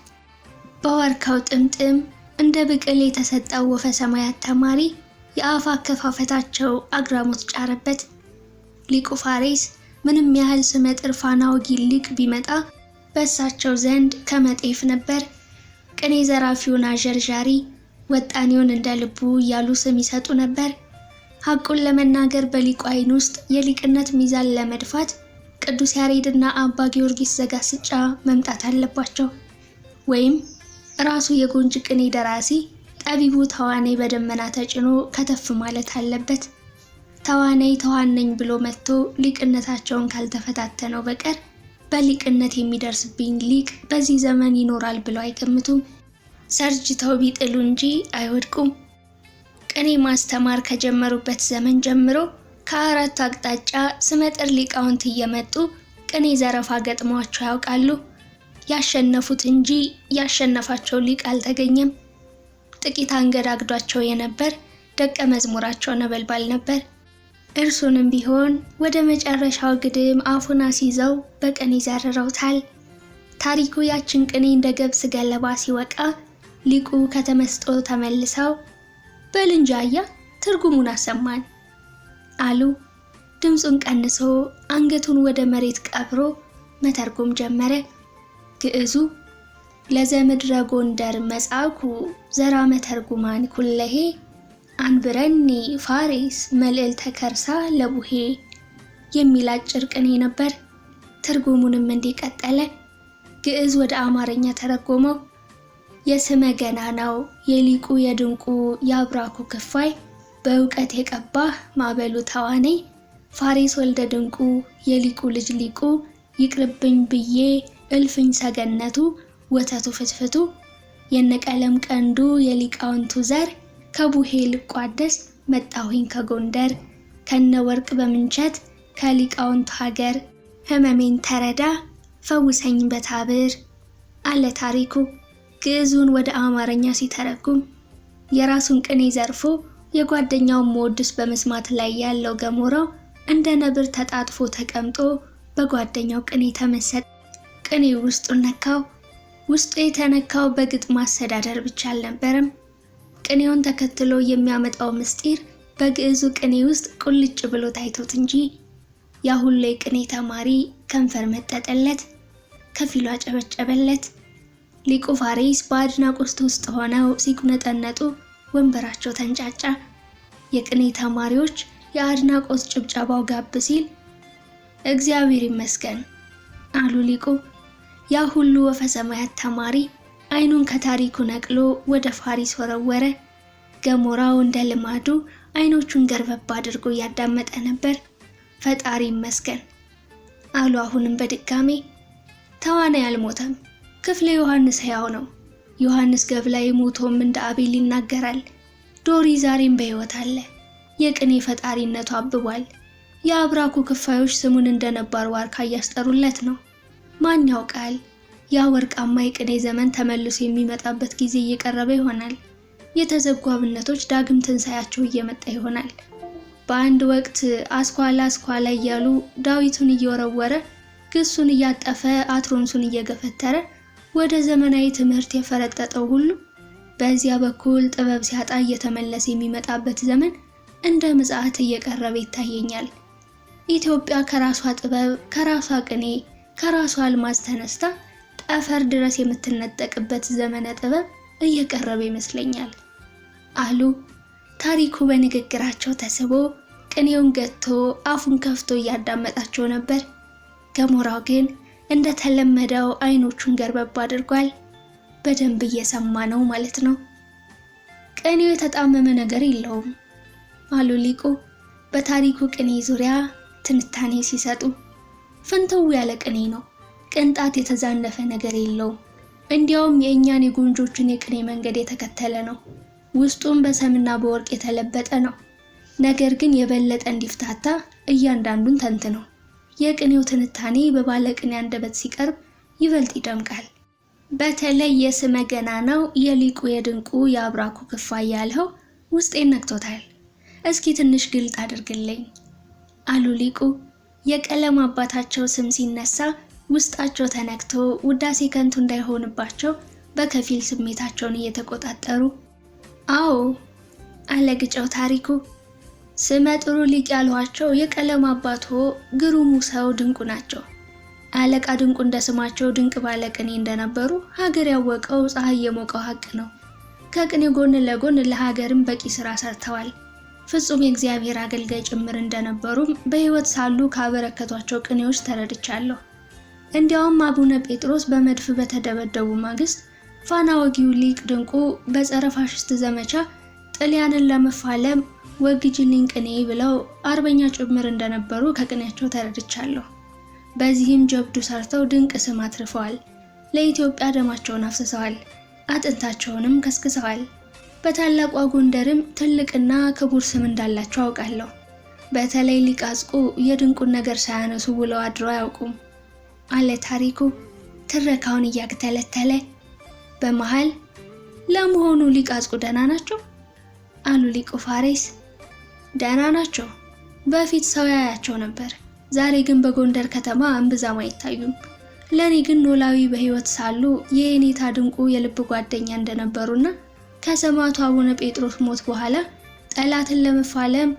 S1: በዋርካው ጥምጥም እንደ ብቅል የተሰጠው ወፈ ሰማያት ተማሪ የአፍ አከፋፈታቸው አግራሞት ጫረበት። ሊቁ ፋሬስ ምንም ያህል ስመጥር ፋና ወጊ ሊቅ ቢመጣ በእሳቸው ዘንድ ከመጤፍ ነበር። ቅኔ ዘራፊውን አዠርዣሪ፣ ወጣኔውን እንደ ልቡ እያሉ ስም ይሰጡ ነበር። ሐቁን ለመናገር በሊቁ ዓይን ውስጥ የሊቅነት ሚዛን ለመድፋት ቅዱስ ያሬድና አባ ጊዮርጊስ ዘጋስጫ መምጣት አለባቸው። ወይም ራሱ የጎንጅ ቅኔ ደራሲ ጠቢቡ ተዋናይ በደመና ተጭኖ ከተፍ ማለት አለበት። ተዋናይ ተዋነኝ ብሎ መጥቶ ሊቅነታቸውን ካልተፈታተነው በቀር በሊቅነት የሚደርስብኝ ሊቅ በዚህ ዘመን ይኖራል ብለው አይገምቱም። ሰርጅተው ቢጥሉ እንጂ አይወድቁም። ቅኔ ማስተማር ከጀመሩበት ዘመን ጀምሮ ከአራት አቅጣጫ ስመጥር ሊቃውንት እየመጡ ቅኔ ዘረፋ ገጥሟቸው ያውቃሉ። ያሸነፉት እንጂ ያሸነፋቸው ሊቅ አልተገኘም። ጥቂት አንገዳግዷቸው የነበር ደቀ መዝሙራቸው ነበልባል ነበር። እርሱንም ቢሆን ወደ መጨረሻው ግድም አፉን አስይዘው በቅኔ ዘርረውታል። ታሪኩ ያችን ቅኔ እንደ ገብስ ገለባ ሲወቃ ሊቁ ከተመስጦ ተመልሰው በልንጃያ ትርጉሙን አሰማን አሉ። ድምፁን ቀንሶ አንገቱን ወደ መሬት ቀብሮ መተርጎም ጀመረ። ግዕዙ ለዘምድረ ጎንደር መጻኩ ዘራ መተርጉማን ኩለሄ አንብረኒ ፋሬስ መልዕልተ ከርሳ ለቡሄ የሚል አጭር ቅኔ ነበር። ትርጉሙንም እንዲቀጠለ ግዕዝ ወደ አማርኛ ተረጎመው። የስመ ገናናው የሊቁ የድንቁ የአብራኩ ክፋይ በእውቀት የቀባህ ማዕበሉ ተዋነይ ፋሬስ ወልደ ድንቁ የሊቁ ልጅ ሊቁ ይቅርብኝ ብዬ እልፍኝ ሰገነቱ ወተቱ ፍትፍቱ የነቀለም ቀንዱ የሊቃውንቱ ዘር ከቡሄ ልቋደስ መጣሁኝ ከጎንደር ከነ ወርቅ በምንቸት ከሊቃውንቱ ሀገር ህመሜን ተረዳ ፈውሰኝ በታብር አለ ታሪኩ። ግዕዙን ወደ አማርኛ ሲተረጉም የራሱን ቅኔ ዘርፎ የጓደኛውን መወድስ በመስማት ላይ ያለው ገሞራው እንደ ነብር ተጣጥፎ ተቀምጦ በጓደኛው ቅኔ ተመሰጠ። ቅኔው ውስጡን ነካው። ውስጡ የተነካው በግጥም አስተዳደር ብቻ አልነበረም። ቅኔውን ተከትሎ የሚያመጣው ምስጢር በግዕዙ ቅኔ ውስጥ ቁልጭ ብሎ ታይቶት እንጂ ያ ሁሉ የቅኔ ተማሪ ከንፈር መጠጠለት፣ ከፊሉ አጨበጨበለት። ሊቁ ፋሬስ በአድናቆት ውስጥ ሆነው ሲቁነጠነጡ ወንበራቸው ተንጫጫ። የቅኔ ተማሪዎች የአድናቆት ጭብጨባው ጋብ ሲል እግዚአብሔር ይመስገን አሉ ሊቁ። ያ ሁሉ ወፈ ሰማያት ተማሪ አይኑን ከታሪኩ ነቅሎ ወደ ፋሪስ ወረወረ። ገሞራው እንደ ልማዱ አይኖቹን ገርበብ አድርጎ እያዳመጠ ነበር። ፈጣሪ ይመስገን አሉ አሁንም በድጋሜ። ተዋናይ አልሞተም። ክፍለ ዮሐንስ ሕያው ነው። ዮሐንስ ገብላዊ ሞቶም እንደ አቤል ይናገራል። ዶሪ ዛሬም በሕይወት አለ። የቅኔ ፈጣሪነቱ አብቧል። የአብራኩ ክፋዮች ስሙን እንደነባር ዋርካ እያስጠሩለት ነው። ማን ያውቃል? ያ ወርቃማ የቅኔ ዘመን ተመልሶ የሚመጣበት ጊዜ እየቀረበ ይሆናል። የተዘጉ አብነቶች ዳግም ትንሣኤያቸው እየመጣ ይሆናል። በአንድ ወቅት አስኳላ እያሉ ዳዊቱን እየወረወረ ግሱን እያጠፈ አትሮንሱን እየገፈተረ ወደ ዘመናዊ ትምህርት የፈረጠጠው ሁሉ በዚያ በኩል ጥበብ ሲያጣ እየተመለሰ የሚመጣበት ዘመን እንደ ምጽአት እየቀረበ ይታየኛል። ኢትዮጵያ ከራሷ ጥበብ፣ ከራሷ ቅኔ፣ ከራሷ አልማዝ ተነስታ ጠፈር ድረስ የምትነጠቅበት ዘመነ ጥበብ እየቀረበ ይመስለኛል አሉ። ታሪኩ በንግግራቸው ተስቦ ቅኔውን ገጥቶ አፉን ከፍቶ እያዳመጣቸው ነበር። ገሞራው ግን እንደተለመደው አይኖቹን ገርበብ አድርጓል። በደንብ እየሰማ ነው ማለት ነው። ቅኔው የተጣመመ ነገር የለውም አሉ ሊቁ በታሪኩ ቅኔ ዙሪያ ትንታኔ ሲሰጡ። ፍንትው ያለ ቅኔ ነው። ቅንጣት የተዛነፈ ነገር የለውም። እንዲያውም የእኛን የጎንጆችን የቅኔ መንገድ የተከተለ ነው። ውስጡም በሰምና በወርቅ የተለበጠ ነው። ነገር ግን የበለጠ እንዲፍታታ እያንዳንዱን ተንትነው የቅኔው ትንታኔ በባለቅኔ አንደበት ሲቀርብ ይበልጥ ይደምቃል። በተለይ የስመ ገናናው የሊቁ የድንቁ የአብራኩ ክፋይ ያልኸው ውስጤን ነክቶታል። እስኪ ትንሽ ግልጥ አድርግልኝ አሉ ሊቁ። የቀለም አባታቸው ስም ሲነሳ ውስጣቸው ተነክቶ ውዳሴ ከንቱ እንዳይሆንባቸው በከፊል ስሜታቸውን እየተቆጣጠሩ። አዎ አለ ግጨው ታሪኩ። ስመ ጥሩ ሊቅ ያሏቸው የቀለም አባቶ ግሩሙ ሰው ድንቁ ናቸው። አለቃ ድንቁ እንደስማቸው ድንቅ ባለቅኔ እንደነበሩ ሀገር ያወቀው ፀሐይ የሞቀው ሀቅ ነው። ከቅኔ ጎን ለጎን ለሀገርም በቂ ስራ ሰርተዋል። ፍጹም የእግዚአብሔር አገልጋይ ጭምር እንደነበሩም በሕይወት ሳሉ ካበረከቷቸው ቅኔዎች ተረድቻለሁ። እንዲያውም አቡነ ጴጥሮስ በመድፍ በተደበደቡ ማግስት ፋና ወጊው ሊቅ ድንቁ በጸረ ፋሽስት ዘመቻ ጣሊያንን ለመፋለም ወግጅልኝ ቅኔ ብለው አርበኛ ጭምር እንደነበሩ ከቅኔያቸው ተረድቻለሁ። በዚህም ጀብዱ ሰርተው ድንቅ ስም አትርፈዋል። ለኢትዮጵያ ደማቸውን አፍስሰዋል፣ አጥንታቸውንም ከስክሰዋል። በታላቋ ጎንደርም ትልቅና ክቡር ስም እንዳላቸው አውቃለሁ። በተለይ ሊቅ አጽቁ የድንቁን ነገር ሳያነሱ ውለው አድረው አያውቁም አለ ታሪኩ ትረካውን እያግተለተለ። በመሃል ለመሆኑ ሊቅ አጽቁ ደህና ናቸው አሉ ሊቁ ፋሬስ። ደህና ናቸው። በፊት ሰው ያያቸው ነበር። ዛሬ ግን በጎንደር ከተማ እምብዛም አይታዩም። ለኔ ግን ኖላዊ በሕይወት ሳሉ የኔታ ድንቁ የልብ ጓደኛ እንደነበሩና ከሰማዕቱ አቡነ ጴጥሮስ ሞት በኋላ ጠላትን ለመፋለም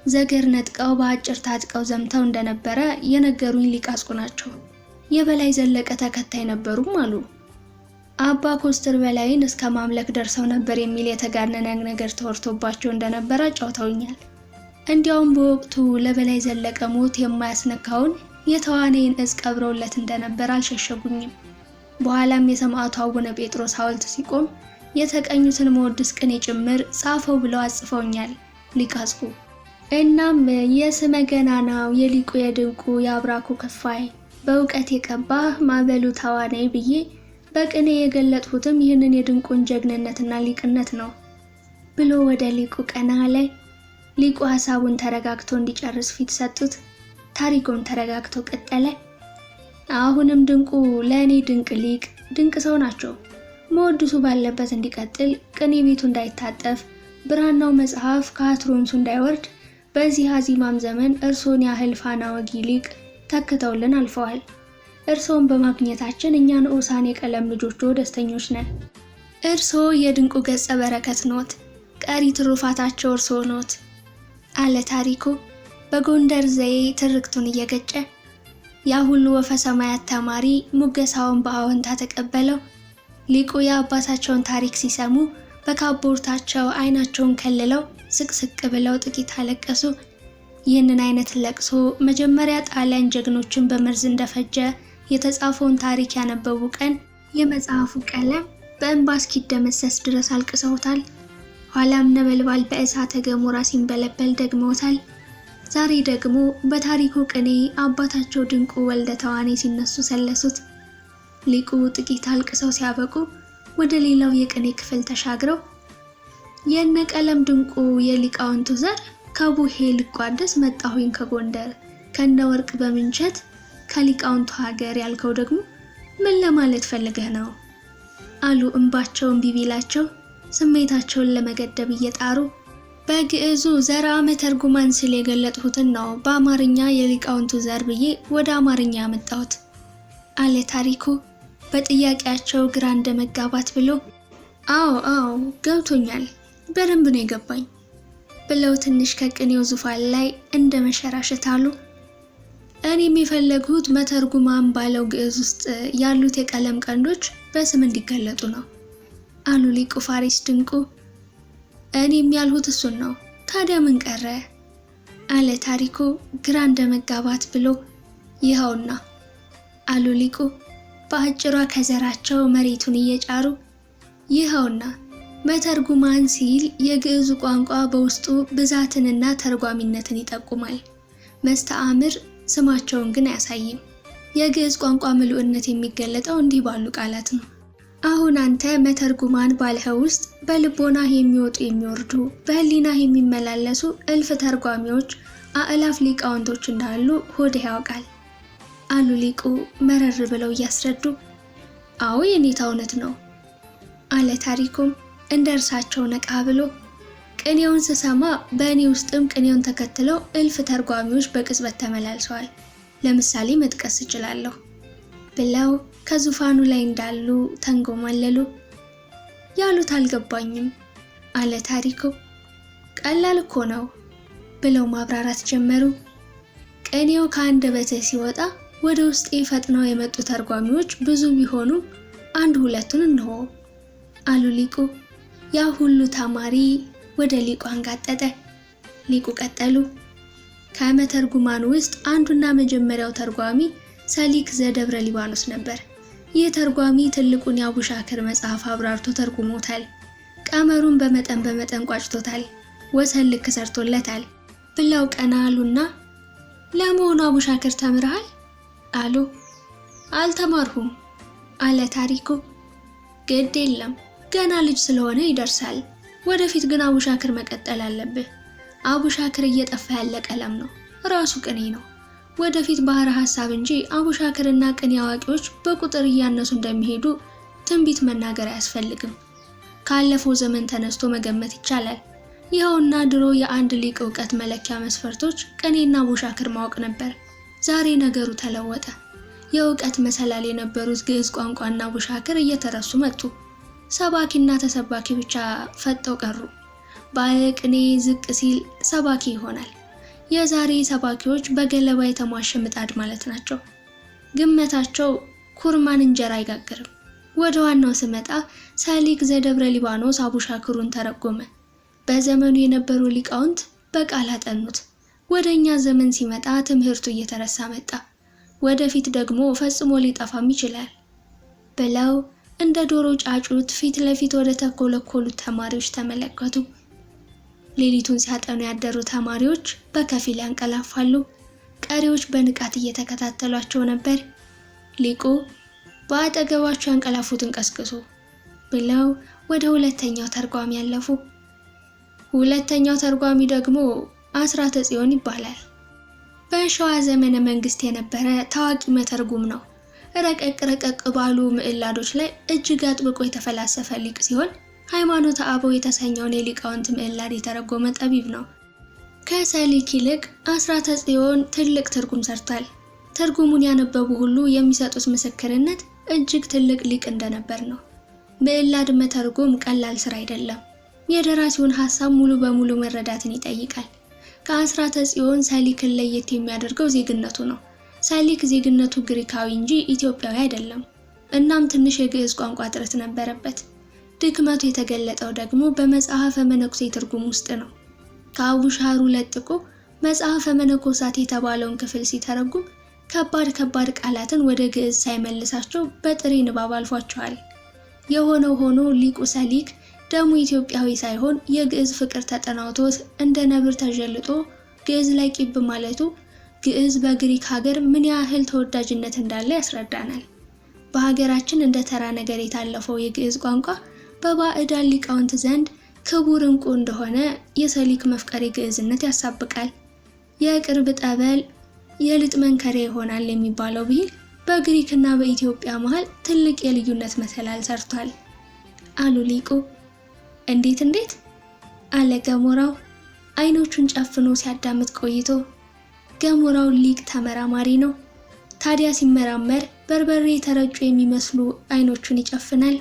S1: ዘገር ነጥቀው በአጭር ታጥቀው ዘምተው እንደነበረ የነገሩኝ ሊቅ አጽቁ ናቸው። የበላይ ዘለቀ ተከታይ ነበሩም አሉ። አባ ኮስትር በላይን እስከ ማምለክ ደርሰው ነበር የሚል የተጋነነ ነገር ተወርቶባቸው እንደነበረ አጫውተውኛል። እንዲያውም በወቅቱ ለበላይ ዘለቀ ሞት የማያስነካውን የተዋኔን እጽ ቀብረውለት እንደነበር አልሸሸጉኝም። በኋላም የሰማዕቱ አቡነ ጴጥሮስ ሐውልት ሲቆም የተቀኙትን መወድስ ቅኔ ጭምር ጻፈው ብለው አጽፈውኛል ሊቅ አጽቁ። እናም የስመ ገናናው የሊቁ የድንቁ የአብራኩ ክፋይ በእውቀት የቀባህ ማዕበሉ ተዋናይ ብዬ በቅኔ የገለጥሁትም ይህንን የድንቁን ጀግንነትና ሊቅነት ነው ብሎ ወደ ሊቁ ቀና አለ። ሊቁ ሐሳቡን ተረጋግቶ እንዲጨርስ ፊት ሰጡት። ታሪኩን ተረጋግቶ ቀጠለ። አሁንም ድንቁ ለእኔ ድንቅ ሊቅ፣ ድንቅ ሰው ናቸው። መወድሱ ባለበት እንዲቀጥል፣ ቅኔ ቤቱ እንዳይታጠፍ፣ ብራናው መጽሐፍ ከአትሮንሱ እንዳይወርድ በዚህ አዚማም ዘመን እርሶን ያህል ፋና ወጊ ሊቅ ተክተውልን አልፈዋል። እርሶን በማግኘታችን እኛ ንዑሳን የቀለም ልጆቹ ደስተኞች ነን። እርሶ የድንቁ ገጸ በረከት ኖት፣ ቀሪ ትሩፋታቸው እርሶ ኖት አለ ታሪኩ በጎንደር ዘዬ ትርክቱን እየገጨ። ያ ሁሉ ወፈ ሰማያት ተማሪ ሙገሳውን በአዎንታ ተቀበለው። ሊቁ የአባታቸውን ታሪክ ሲሰሙ በካቦርታቸው አይናቸውን ከልለው ስቅስቅ ብለው ጥቂት አለቀሱ። ይህንን አይነት ለቅሶ መጀመሪያ ጣሊያን ጀግኖችን በመርዝ እንደፈጀ የተጻፈውን ታሪክ ያነበቡ ቀን የመጽሐፉ ቀለም በእንባ እስኪደመሰስ ድረስ አልቅሰውታል። ኋላም ነበልባል በእሳተ ገሞራ ሲንበለበል ደግመውታል። ዛሬ ደግሞ በታሪኩ ቅኔ አባታቸው ድንቁ ወልደ ተዋኔ ሲነሱ ሰለሱት። ሊቁ ጥቂት አልቅሰው ሲያበቁ ወደ ሌላው የቅኔ ክፍል ተሻግረው የነቀለም ድንቁ የሊቃውንቱ ዘር ከቡሄ ሊቋደስ መጣሁኝ ከጎንደር ከነ ወርቅ በምንቸት ከሊቃውንቱ ሀገር ያልከው ደግሞ ምን ለማለት ፈልገህ ነው አሉ እንባቸውን ቢቢላቸው ስሜታቸውን ለመገደብ እየጣሩ። በግዕዙ ዘርአ መተርጉማን ሲል የገለጥሁትን ነው በአማርኛ የሊቃውንቱ ዘር ብዬ ወደ አማርኛ ያመጣሁት አለ ታሪኩ በጥያቄያቸው ግራ እንደመጋባት ብሎ። አዎ ገብቶኛል፣ በደንብ ነው የገባኝ ብለው ትንሽ ከቅኔው ዙፋን ላይ እንደ መሸራሸት አሉ። እኔም የፈለግሁት መተርጉማን ባለው ግዕዝ ውስጥ ያሉት የቀለም ቀንዶች በስም እንዲገለጡ ነው አሉ ሊቁ ፋሪስ ድንቁ። እኔም ያልሁት እሱን ነው፣ ታዲያ ምን ቀረ አለ ታሪኩ ግራ እንደመጋባት ብሎ። ይኸውና አሉ ሊቁ በአጭሯ ከዘራቸው መሬቱን እየጫሩ። ይኸውና መተርጉማን ሲል የግዕዙ ቋንቋ በውስጡ ብዛትንና ተርጓሚነትን ይጠቁማል። መስተአምር ስማቸውን ግን አያሳይም። የግዕዝ ቋንቋ ምሉዕነት የሚገለጠው እንዲህ ባሉ ቃላት ነው። አሁን አንተ መተርጉማን ባልኸው ውስጥ በልቦናህ የሚወጡ የሚወርዱ በህሊናህ የሚመላለሱ እልፍ ተርጓሚዎች አእላፍ ሊቃውንቶች እንዳሉ ሆድህ ያውቃል አሉ ሊቁ መረር ብለው እያስረዱ። አዎ የኔታ እውነት ነው አለ ታሪኩም እንደ እርሳቸው ነቃ ብሎ። ቅኔውን ስሰማ በእኔ ውስጥም ቅኔውን ተከትለው እልፍ ተርጓሚዎች በቅጽበት ተመላልሰዋል፣ ለምሳሌ መጥቀስ እችላለሁ ብለው ከዙፋኑ ላይ እንዳሉ ተንጎማለሉ። ያሉት አልገባኝም አለ ታሪኩ። ቀላል እኮ ነው ብለው ማብራራት ጀመሩ። ቅኔው ከአንደበትህ ሲወጣ ወደ ውስጤ ፈጥነው የመጡ ተርጓሚዎች ብዙ ቢሆኑ አንድ ሁለቱን እንሆ አሉ ሊቁ። ያ ሁሉ ተማሪ ወደ ሊቁ አንጋጠጠ። ሊቁ ቀጠሉ። ከመተርጉማን ውስጥ አንዱና መጀመሪያው ተርጓሚ ሰሊክ ዘደብረ ሊባኖስ ነበር። ይህ ተርጓሚ ትልቁን የአቡሻክር መጽሐፍ አብራርቶ ተርጉሞታል። ቀመሩን በመጠን ቋጭቶታል። ወሰን ልክ ሰርቶለታል ብለው ቀና አሉና ለመሆኑ አቡሻክር ተምረሃል አሉ። አልተማርሁም አለ ታሪኩ። ግድ የለም ገና ልጅ ስለሆነ ይደርሳል። ወደፊት ግን አቡሻክር መቀጠል አለብህ። አቡሻክር እየጠፋ ያለ ቀለም ነው፣ ራሱ ቅኔ ነው። ወደፊት ባህረ ሐሳብ እንጂ አቡሻክርና ቅኔ አዋቂዎች በቁጥር እያነሱ እንደሚሄዱ ትንቢት መናገር አያስፈልግም። ካለፈው ዘመን ተነስቶ መገመት ይቻላል። ይኸውና ድሮ የአንድ ሊቅ ዕውቀት መለኪያ መስፈርቶች ቅኔና አቡሻክር ማወቅ ነበር። ዛሬ ነገሩ ተለወጠ። የዕውቀት መሰላል የነበሩት ግዕዝ ቋንቋና አቡሻክር እየተረሱ መጡ። ሰባኪና ተሰባኪ ብቻ ፈጠው ቀሩ። ባለ ቅኔ ዝቅ ሲል ሰባኪ ይሆናል። የዛሬ ሰባኪዎች በገለባ የተሟሸ ምጣድ ማለት ናቸው። ግመታቸው ኩርማን እንጀራ አይጋግርም። ወደ ዋናው ስመጣ ሰሊክ ዘደብረ ሊባኖስ አቡሻክሩን ተረጎመ። በዘመኑ የነበሩ ሊቃውንት በቃል አጠኑት። ወደኛ ዘመን ሲመጣ ትምህርቱ እየተረሳ መጣ። ወደፊት ደግሞ ፈጽሞ ሊጠፋም ይችላል ብለው እንደ ዶሮ ጫጩት ፊት ለፊት ወደ ተኮለኮሉት ተማሪዎች ተመለከቱ። ሌሊቱን ሲያጠኑ ያደሩ ተማሪዎች በከፊል ያንቀላፋሉ። ቀሪዎች በንቃት እየተከታተሏቸው ነበር። ሊቁ በአጠገባቸው ያንቀላፉትን ቀስቅሱ ብለው ወደ ሁለተኛው ተርጓሚ ያለፉ። ሁለተኛው ተርጓሚ ደግሞ አስራተ ጽዮን ይባላል። በሸዋ ዘመነ መንግስት የነበረ ታዋቂ መተርጉም ነው። ረቀቅ ባሉ ምዕላዶች ላይ እጅግ አጥብቆ የተፈላሰፈ ሊቅ ሲሆን ሃይማኖተ አበው የተሰኘውን የሊቃውንት ምዕላድ የተረጎመ ጠቢብ ነው። ከሰሊክ ይልቅ አስራተ ጽዮን ትልቅ ትርጉም ሰርቷል። ትርጉሙን ያነበቡ ሁሉ የሚሰጡት ምስክርነት እጅግ ትልቅ ሊቅ እንደነበር ነው። ምዕላድ መተርጎም ቀላል ስራ አይደለም። የደራሲውን ሐሳብ ሙሉ በሙሉ መረዳትን ይጠይቃል። ከአስራተ ጽዮን ሰሊክን ለየት የሚያደርገው ዜግነቱ ነው። ሰሊክ ዜግነቱ ግሪካዊ እንጂ ኢትዮጵያዊ አይደለም። እናም ትንሽ የግዕዝ ቋንቋ ጥረት ነበረበት። ድክመቱ የተገለጠው ደግሞ በመጽሐፈ መነኮሴ ትርጉም ውስጥ ነው። ከአቡሻሩ ለጥቆ መጽሐፈ መነኮሳት የተባለውን ክፍል ሲተረጉም ከባድ ቃላትን ወደ ግዕዝ ሳይመልሳቸው በጥሬ ንባብ አልፏቸዋል። የሆነው ሆኖ ሊቁ ሰሊክ ደሙ ኢትዮጵያዊ ሳይሆን የግዕዝ ፍቅር ተጠናውቶት እንደ ነብር ተጀልጦ ግዕዝ ላይ ቂብ ማለቱ ግዕዝ በግሪክ ሀገር ምን ያህል ተወዳጅነት እንዳለ ያስረዳናል። በሀገራችን እንደ ተራ ነገር የታለፈው የግዕዝ ቋንቋ በባዕዳን ሊቃውንት ዘንድ ክቡር ዕንቁ እንደሆነ የሰሊክ መፍቀሬ ግዕዝነት ያሳብቃል። የቅርብ ጠበል የልጥ መንከሪያ ይሆናል የሚባለው ብሂል በግሪክና በኢትዮጵያ መሃል ትልቅ የልዩነት መሰላል ሰርቷል አሉ ሊቁ። እንዴት አለ ገሞራው አይኖቹን ጨፍኖ ሲያዳምጥ ቆይቶ። ገሞራው ሊቅ ተመራማሪ ነው። ታዲያ ሲመራመር በርበሬ የተረጩ የሚመስሉ አይኖቹን ይጨፍናል።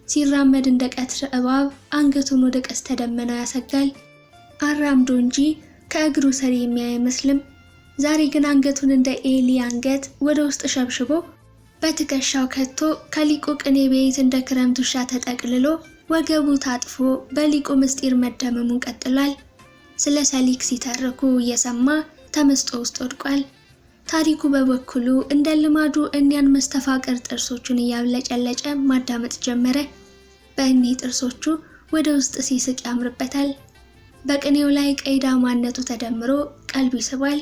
S1: ሲራመድ እንደ ቀትር እባብ አንገቱን ወደ ቀስተ ደመናው ያሰጋል። አራምዶ እንጂ ከእግሩ ስር የሚያይ አይመስልም። ዛሬ ግን አንገቱን እንደ ኤሊ አንገት ወደ ውስጥ ሸብሽቦ በትከሻው ከቶ ከሊቁ ቅኔ ቤት እንደ ክረምት ውሻ ተጠቅልሎ ወገቡ ታጥፎ በሊቁ ምስጢር መደመሙን ቀጥሏል። ስለ ሰሊክ ሲተርኩ እየሰማ ተመስጦ ውስጥ ወድቋል። ታሪኩ በበኩሉ እንደ ልማዱ እኒያን መስተፋቅር ጥርሶቹን እያብለጨለጨ ማዳመጥ ጀመረ። በእኒህ ጥርሶቹ ወደ ውስጥ ሲስቅ ያምርበታል። በቅኔው ላይ ቀይ ዳማነቱ ተደምሮ ቀልብ ይስባል፣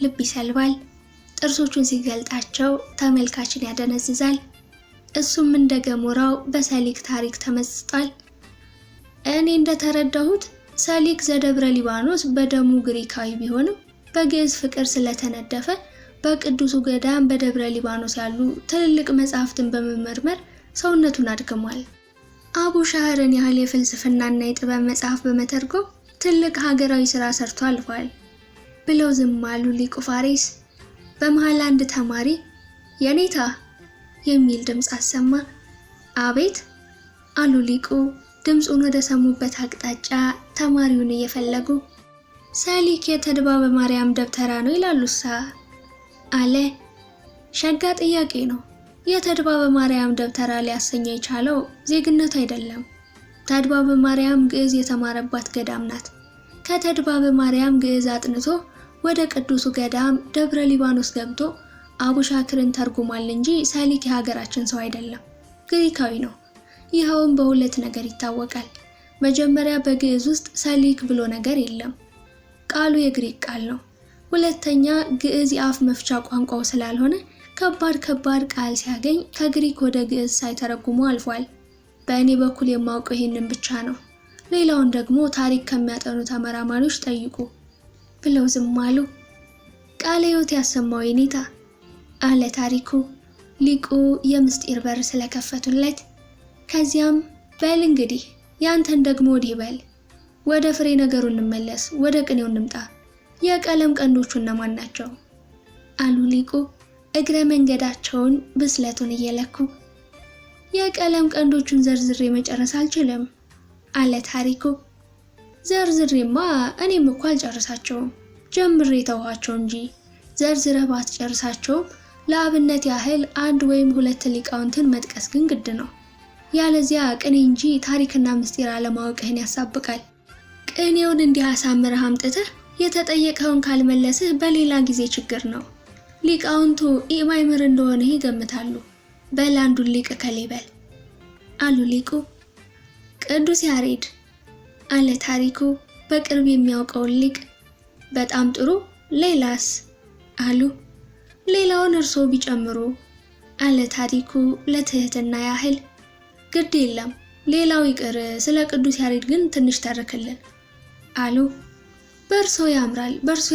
S1: ልብ ይሰልባል። ጥርሶቹን ሲገልጣቸው ተመልካችን ያደነዝዛል። እሱም እንደ ገሞራው በሰሊክ ታሪክ ተመስጧል። እኔ እንደተረዳሁት ሰሊክ ዘደብረ ሊባኖስ በደሙ ግሪካዊ ቢሆንም በግዕዝ ፍቅር ስለተነደፈ በቅዱሱ ገዳም በደብረ ሊባኖስ ያሉ ትልልቅ መጻሕፍትን በመመርመር ሰውነቱን አድክሟል። አቡሻህርን ያህል የፍልስፍናና የጥበብ መጽሐፍ በመተርጎም ትልቅ ሀገራዊ ሥራ ሰርቶ አልፏል ብለው ዝም አሉ ሊቁ ፋሬስ። በመሃል አንድ ተማሪ የኔታ የሚል ድምፅ አሰማ። አቤት አሉ ሊቁ ድምፁን ወደ ሰሙበት አቅጣጫ ተማሪውን እየፈለጉ። ሰሊክ የተድባበ ማርያም ደብተራ ነው ይላሉሳ አለ። ሸጋ ጥያቄ ነው። የተድባበ ማርያም ደብተራ ሊያሰኘው የቻለው ዜግነት አይደለም። ተድባበ ማርያም ግዕዝ የተማረባት ገዳም ናት። ከተድባበ ማርያም ግዕዝ አጥንቶ ወደ ቅዱሱ ገዳም ደብረ ሊባኖስ ገብቶ አቡሻክርን ተርጉሟል እንጂ ሰሊክ የሀገራችን ሰው አይደለም፣ ግሪካዊ ነው። ይኸውም በሁለት ነገር ይታወቃል። መጀመሪያ በግዕዝ ውስጥ ሰሊክ ብሎ ነገር የለም፣ ቃሉ የግሪክ ቃል ነው። ሁለተኛ ግዕዝ የአፍ መፍቻ ቋንቋው ስላልሆነ ከባድ ቃል ሲያገኝ ከግሪክ ወደ ግዕዝ ሳይተረጉሙ አልፏል። በእኔ በኩል የማውቀው ይህንን ብቻ ነው። ሌላውን ደግሞ ታሪክ ከሚያጠኑ ተመራማሪዎች ጠይቁ ብለው ዝም አሉ። ቃለ ሕይወት ያሰማው የኔታ አለ ታሪኩ ሊቁ የምስጢር በር ስለከፈቱለት። ከዚያም በል እንግዲህ ያንተን ደግሞ ወዲህ በል፣ ወደ ፍሬ ነገሩ እንመለስ፣ ወደ ቅኔው እንምጣ። የቀለም ቀንዶቹ እነማን ናቸው አሉ ሊቁ እግረ መንገዳቸውን ብስለቱን እየለኩ። የቀለም ቀንዶቹን ዘርዝሬ መጨረስ አልችልም አለ ታሪኩ። ዘርዝሬማ እኔም እኮ አልጨርሳቸውም፣ ጀምሬ ተውኋቸው እንጂ። ዘርዝረህ ባትጨርሳቸውም ለአብነት ያህል አንድ ወይም ሁለት ሊቃውንትን መጥቀስ ግን ግድ ነው። ያለዚያ ቅኔ እንጂ ታሪክና ምስጢር አለማወቅህን ያሳብቃል። ቅኔውን እንዲህ አሳምረህ አምጥተህ የተጠየቀውን ካልመለስህ በሌላ ጊዜ ችግር ነው። ሊቃውንቱ ኢማይምር እንደሆነ ይገምታሉ። በል አንዱን ሊቅ ከሌ በል አሉ ሊቁ። ቅዱስ ያሬድ አለ ታሪኩ በቅርብ የሚያውቀውን ሊቅ። በጣም ጥሩ፣ ሌላስ አሉ። ሌላውን እርሶ ቢጨምሩ አለ ታሪኩ ለትህትና ያህል። ግድ የለም ሌላው ይቅር፣ ስለ ቅዱስ ያሬድ ግን ትንሽ ተርክልን አሉ። በእርሶ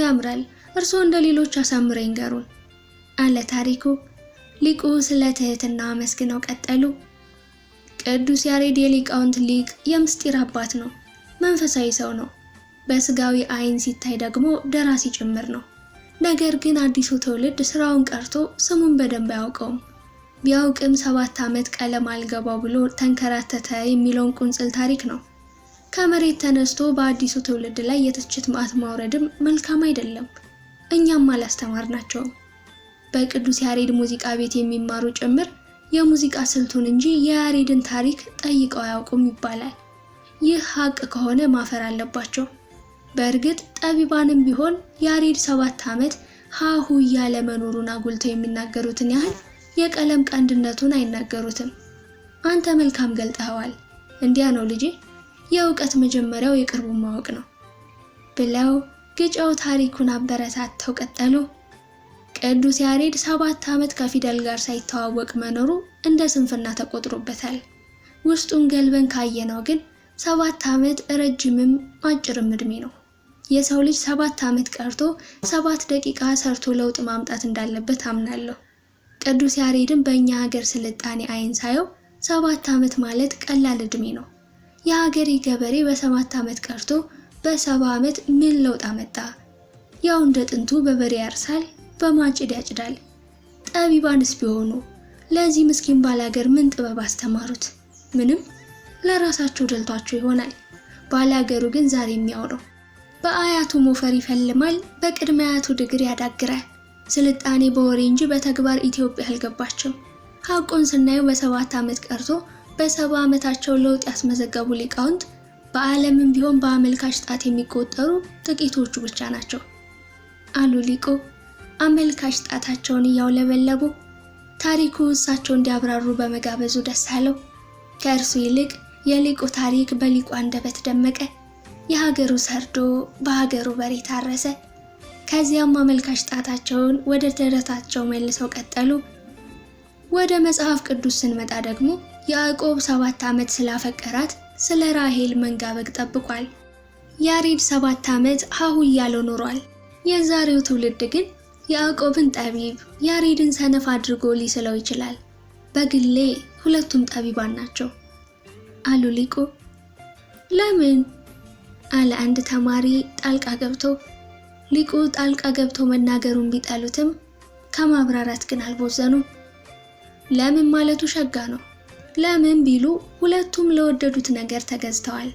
S1: ያምራል፣ እርሶ እንደ ሌሎች አሳምረው ይንገሩን አለ ታሪኩ። ሊቁ ስለ ትህትና አመስግነው ቀጠሉ። ቅዱስ ያሬድ የሊቃውንት ሊቅ የምስጢር አባት ነው። መንፈሳዊ ሰው ነው። በስጋዊ አይን ሲታይ ደግሞ ደራሲ ጭምር ነው። ነገር ግን አዲሱ ትውልድ ስራውን ቀርቶ ስሙን በደንብ አያውቀውም። ቢያውቅም 7 ዓመት ቀለም አልገባው ብሎ ተንከራተተ የሚለውን ቁንጽል ታሪክ ነው። ከመሬት ተነስቶ በአዲሱ ትውልድ ላይ የትችት ማዕት ማውረድም መልካም አይደለም። እኛም አላስተማርናቸውም። በቅዱስ ያሬድ ሙዚቃ ቤት የሚማሩ ጭምር የሙዚቃ ስልቱን እንጂ የያሬድን ታሪክ ጠይቀው አያውቁም ይባላል። ይህ ሀቅ ከሆነ ማፈር አለባቸው። በእርግጥ ጠቢባንም ቢሆን ያሬድ 7 ዓመት ሃሁ እያለ መኖሩን አጉልተው የሚናገሩትን ያህል የቀለም ቀንድነቱን አይናገሩትም። አንተ መልካም ገልጠኸዋል። እንዲያ ነው ልጄ፣ የእውቀት መጀመሪያው የቅርቡን ማወቅ ነው ብለው ግጫው ታሪኩን አበረታተው ቀጠሉ። ቅዱስ ያሬድ 7 ዓመት ከፊደል ጋር ሳይተዋወቅ መኖሩ እንደ ስንፍና ተቆጥሮበታል። ውስጡን ገልበን ካየነው ግን 7 ዓመት ረጅምም አጭርም እድሜ ነው። የሰው ልጅ 7 ዓመት ቀርቶ 7 ደቂቃ ሰርቶ ለውጥ ማምጣት እንዳለበት አምናለሁ። ቅዱስ ያሬድን በእኛ ሀገር ስልጣኔ አይን ሳየው 7 ዓመት ማለት ቀላል እድሜ ነው። የሀገሬ ገበሬ በ7 ዓመት ቀርቶ በ70 ዓመት ምን ለውጥ አመጣ? ያው እንደ ጥንቱ በበሬ ያርሳል፣ በማጭድ ያጭዳል። ጠቢባንስ ቢሆኑ ለዚህ ምስኪን ባላገር ምን ጥበብ አስተማሩት? ምንም። ለራሳቸው ደልቷቸው ይሆናል። ባላገሩ ግን ዛሬ የሚያወራው በአያቱ ሞፈር ይፈልማል፣ በቅድመ አያቱ ድግር ያዳግራል። ስልጣኔ በወሬ እንጂ በተግባር ኢትዮጵያ አልገባችም። ሐቁን ስናየው በ7 ዓመት ቀርቶ በ70 ዓመታቸው ለውጥ ያስመዘገቡ ሊቃውንት በዓለምም ቢሆን በአመልካች ጣት የሚቆጠሩ ጥቂቶቹ ብቻ ናቸው አሉ ሊቁ አመልካች ጣታቸውን እያውለበለቡ። ታሪኩ እሳቸው እንዲያብራሩ በመጋበዙ ደስ አለው። ከእርሱ ይልቅ የሊቁ ታሪክ በሊቁ አንደበት ደመቀ። የሀገሩ ሰርዶ በሀገሩ በሬ ታረሰ። ከዚያም አመልካች ጣታቸውን ወደ ደረታቸው መልሰው ቀጠሉ። ወደ መጽሐፍ ቅዱስ ስንመጣ ደግሞ ያዕቆብ 7 ዓመት ስላፈቀራት ስለ ራሔል መንጋ በግ ጠብቋል። ያሬድ 7 ዓመት ሀሁ እያለው ኖሯል። የዛሬው ትውልድ ግን ያዕቆብን ጠቢብ ያሬድን ሰነፍ አድርጎ ሊስለው ይችላል። በግሌ ሁለቱም ጠቢባን ናቸው አሉ ሊቁ። ለምን? አለ አንድ ተማሪ ጣልቃ ገብቶ። ሊቁ ጣልቃ ገብቶ መናገሩን ቢጠሉትም ከማብራራት ግን አልቦዘኑም። ለምን ማለቱ ሸጋ ነው። ለምን ቢሉ ሁለቱም ለወደዱት ነገር ተገዝተዋል።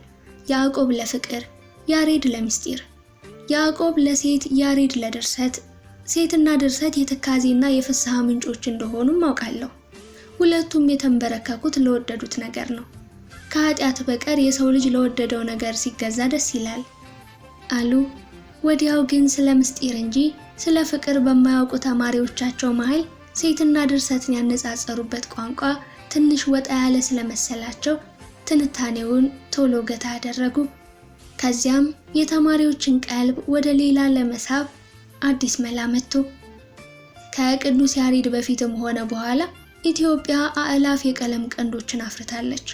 S1: ያዕቆብ ለፍቅር፣ ያሬድ ለምስጢር። ያዕቆብ ለሴት፣ ያሬድ ለድርሰት። ሴትና ድርሰት የትካዜና የፍስሐ ምንጮች እንደሆኑም አውቃለሁ። ሁለቱም የተንበረከኩት ለወደዱት ነገር ነው። ከኃጢአት በቀር የሰው ልጅ ለወደደው ነገር ሲገዛ ደስ ይላል አሉ። ወዲያው ግን ስለ ምስጢር እንጂ ስለ ፍቅር በማያውቁ ተማሪዎቻቸው መሃል ሴትና ድርሰትን ያነጻጸሩበት ቋንቋ ትንሽ ወጣ ያለ ስለመሰላቸው ትንታኔውን ቶሎ ገታ አደረጉ። ከዚያም የተማሪዎችን ቀልብ ወደ ሌላ ለመሳብ አዲስ መላ መጡ። ከቅዱስ ያሬድ በፊትም ሆነ በኋላ ኢትዮጵያ አእላፍ የቀለም ቀንዶችን አፍርታለች።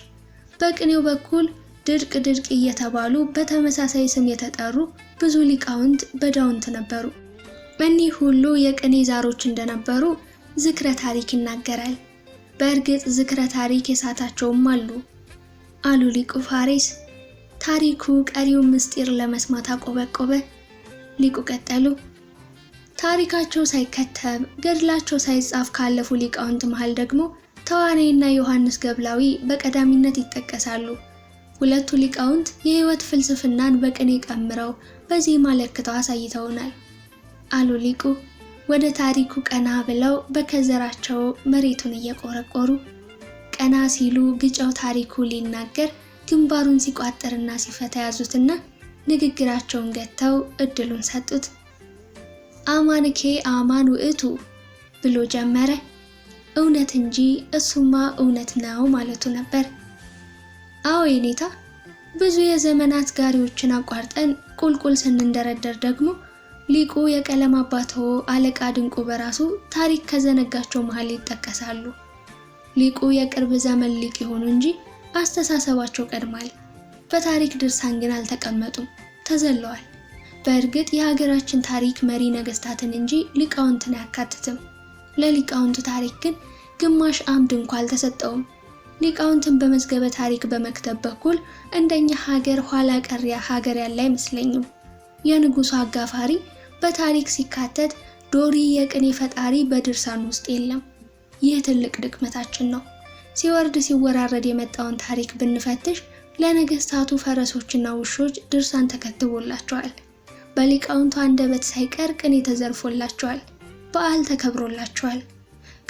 S1: በቅኔው በኩል ድርቅ ድርቅ እየተባሉ በተመሳሳይ ስም የተጠሩ ብዙ ሊቃውንት በዳውንት ነበሩ። እኒህ ሁሉ የቅኔ ዛሮች እንደነበሩ ዝክረ ታሪክ ይናገራል። በእርግጥ ዝክረ ታሪክ የሳታቸውም አሉ ሊቁ ፋሬስ። ታሪኩ ቀሪውን ምስጢር ለመስማት አቆበቆበ። ሊቁ ቀጠሉ። ታሪካቸው ሳይከተብ ገድላቸው ሳይጻፍ ካለፉ ሊቃውንት መሃል ደግሞ ተዋናይና ዮሐንስ ገብላዊ በቀዳሚነት ይጠቀሳሉ። ሁለቱ ሊቃውንት የሕይወት ፍልስፍናን በቅኔ ቀምረው በዜማ ለክተው አሳይተውናል አሉ ሊቁ ወደ ታሪኩ ቀና ብለው በከዘራቸው መሬቱን እየቆረቆሩ። ቀና ሲሉ ግጫው ታሪኩ ሊናገር ግንባሩን ሲቋጥርና ሲፈታ ያዙትና ንግግራቸውን ገተው እድሉን ሰጡት። አማንኬ አማን ውእቱ ብሎ ጀመረ። እውነት እንጂ እሱማ እውነት ነው ማለቱ ነበር። አዎ የኔታ፣ ብዙ የዘመናት ጋሪዎችን አቋርጠን ቁልቁል ስንንደረደር ደግሞ ሊቁ የቀለም አባቶ አለቃ ድንቁ በራሱ ታሪክ ከዘነጋቸው መሃል ይጠቀሳሉ። ሊቁ የቅርብ ዘመን ሊቅ ይሆኑ እንጂ አስተሳሰባቸው ቀድሟል። በታሪክ ድርሳን ግን አልተቀመጡም፣ ተዘለዋል። በእርግጥ የሀገራችን ታሪክ መሪ ነገስታትን እንጂ ሊቃውንትን አያካትትም። ለሊቃውንቱ ታሪክ ግን ግማሽ አምድ እንኳን አልተሰጠውም። ሊቃውንትን በመዝገበ ታሪክ በመክተብ በኩል እንደኛ ሀገር ኋላ ቀሪያ ሀገር ያለ አይመስለኝም። የንጉሱ አጋፋሪ በታሪክ ሲካተት ዶሪ የቅኔ ፈጣሪ በድርሳን ውስጥ የለም። ይህ ትልቅ ድክመታችን ነው። ሲወርድ ሲወራረድ የመጣውን ታሪክ ብንፈትሽ ለነገስታቱ ፈረሶችና ውሾች ድርሳን ተከትቦላቸዋል። በሊቃውንቱ አንደበት ሳይቀር ቅኔ ተዘርፎላቸዋል። በዓል ተከብሮላቸዋል።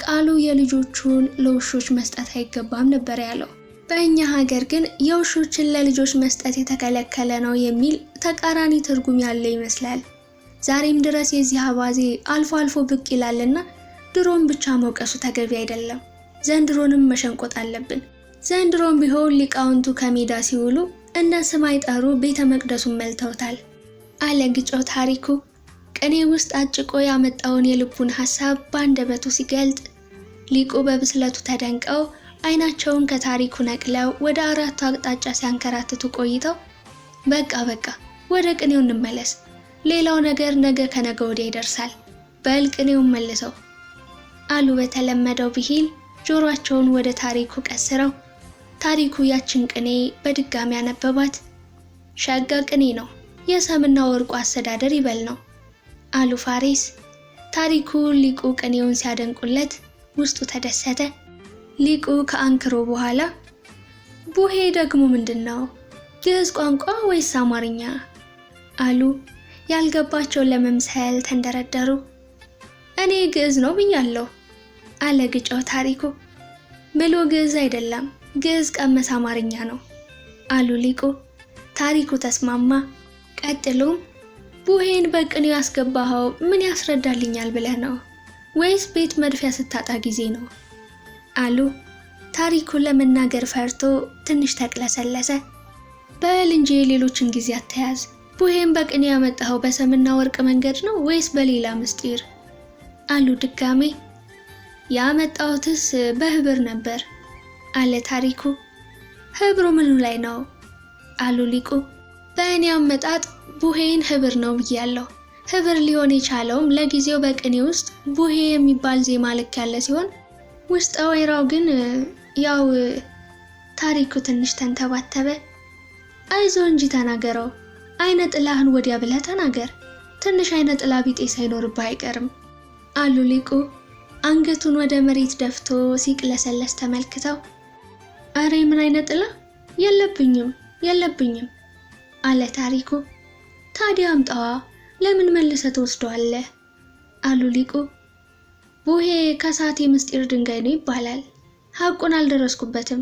S1: ቃሉ የልጆቹን ለውሾች መስጠት አይገባም ነበር ያለው። በእኛ ሀገር ግን የውሾችን ለልጆች መስጠት የተከለከለ ነው የሚል ተቃራኒ ትርጉም ያለው ይመስላል። ዛሬም ድረስ የዚህ አባዜ አልፎ አልፎ ብቅ ይላልና ድሮም ብቻ መውቀሱ ተገቢ አይደለም። ዘንድሮንም መሸንቆጥ አለብን። ዘንድሮም ቢሆን ሊቃውንቱ ከሜዳ ሲውሉ እንደ ስም አይጠሩ ቤተ መቅደሱን መልተውታል አለ ግጫው ታሪኩ። ቅኔ ውስጥ አጭቆ ያመጣውን የልቡን ሐሳብ በአንደበቱ ሲገልጥ ሊቁ በብስለቱ ተደንቀው አይናቸውን ከታሪኩ ነቅለው ወደ አራቱ አቅጣጫ ሲያንከራትቱ ቆይተው በቃ ወደ ቅኔው እንመለስ፣ ሌላው ነገር ነገ ከነገ ወዲያ ይደርሳል፣ በል ቅኔውን መልሰው አሉ በተለመደው ብሂል ጆሮአቸውን ወደ ታሪኩ ቀስረው። ታሪኩ ያችን ቅኔ በድጋሚ ያነበባት። ሸጋ ቅኔ ነው፣ የሰምና ወርቁ አስተዳደር ይበል ነው አሉ ፋሪስ። ታሪኩ ሊቁ ቅኔውን ሲያደንቁለት ውስጡ ተደሰተ። ሊቁ ከአንክሮ በኋላ ቡሄ ደግሞ ምንድነው? ግዕዝ ቋንቋ ወይስ አማርኛ? አሉ። ያልገባቸውን ለመምሰል ተንደረደሩ። እኔ ግዕዝ ነው ብያለሁ አለ ግጫው ታሪኩ። ብሎ ግዕዝ አይደለም፣ ግዕዝ ቀመስ አማርኛ ነው አሉ ሊቁ። ታሪኩ ተስማማ። ቀጥሎም ቡሄን በቅኔው ያስገባኸው ምን ያስረዳልኛል ብለህ ነው ወይስ ቤት መድፊያ ስታጣ ጊዜ ነው አሉ። ታሪኩ ለመናገር ፈርቶ ትንሽ ተቅለሰለሰ። በል እንጂ ሌሎችን ጊዜ አተያዝ። ቡሄን በቅኔ ያመጣኸው በሰምና ወርቅ መንገድ ነው ወይስ በሌላ ምስጢር አሉ ድጋሜ። ያመጣሁትስ በህብር ነበር አለ ታሪኩ። ህብሩ ምኑ ላይ ነው አሉ ሊቁ። በእኔ አመጣጥ ቡሄን ህብር ነው ብያለሁ። ህብር ሊሆን የቻለውም ለጊዜው በቅኔ ውስጥ ቡሄ የሚባል ዜማ ልክ ያለ ሲሆን ውስጠ ወይራው ግን ያው ታሪኩ ትንሽ ተንተባተበ። አይዞ እንጂ ተናገረው፣ አይነ ጥላህን ወዲያ ብለህ ተናገር፣ ትንሽ አይነ ጥላ ቢጤ ሳይኖርብህ አይቀርም አሉ ሊቁ አንገቱን ወደ መሬት ደፍቶ ሲቅለሰለስ ተመልክተው። አሬ ምን አይነ ጥላ የለብኝም አለ ታሪኩ። ታዲያ አምጣዋ፣ ለምን መልሰህ ትወስደዋለህ አሉ ሊቁ። ቡሄ ከሳቴ ምስጢር ድንጋይ ነው ይባላል፣ ሐቁን አልደረስኩበትም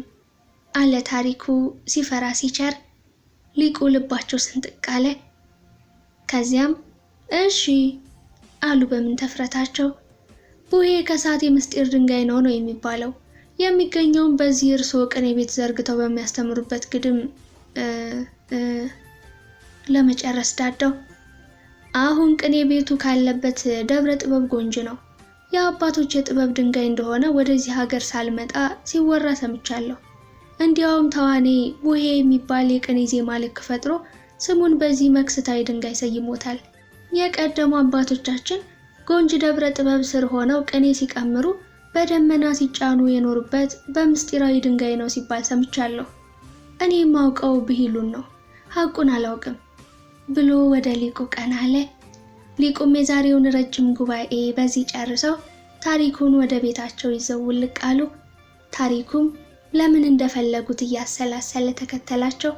S1: አለ ታሪኩ ሲፈራ ሲቸር። ሊቁ ልባቸው ስንጥቅ አለ። ከዚያም እሺ አሉ በምን ተፍረታቸው። ቡሄ ከሳቴ ምስጢር ድንጋይ ነው የሚባለው። የሚገኘውም በዚህ እርስዎ ቅኔ ቤት ዘርግተው በሚያስተምሩበት ግድም ለመጨረስ ዳዳው። አሁን ቅኔ ቤቱ ካለበት ደብረ ጥበብ ጎንጅ ነው። የአባቶች የጥበብ ድንጋይ እንደሆነ ወደዚህ ሀገር ሳልመጣ ሲወራ ሰምቻለሁ። እንዲያውም ተዋኔ ቡሄ የሚባል የቅኔ ዜማ ልክ ፈጥሮ ስሙን በዚህ መክስታዊ ድንጋይ ሰይሞታል። የቀደሙ አባቶቻችን ጎንጅ ደብረ ጥበብ ስር ሆነው ቅኔ ሲቀምሩ በደመና ሲጫኑ የኖሩበት በምስጢራዊ ድንጋይ ነው ሲባል ሰምቻለሁ። እኔ የማውቀው ብሂሉን ነው፣ ሐቁን አላውቅም ብሎ ወደ ሊቁ ቀና አለ። ሊቁም የዛሬውን ረጅም ጉባኤ በዚህ ጨርሰው ታሪኩን ወደ ቤታቸው ይዘው ውልቅ አሉ። ታሪኩም ለምን እንደፈለጉት እያሰላሰለ ተከተላቸው።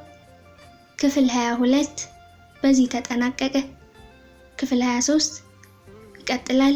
S1: ክፍል 22 በዚህ ተጠናቀቀ። ክፍል 23 ይቀጥላል።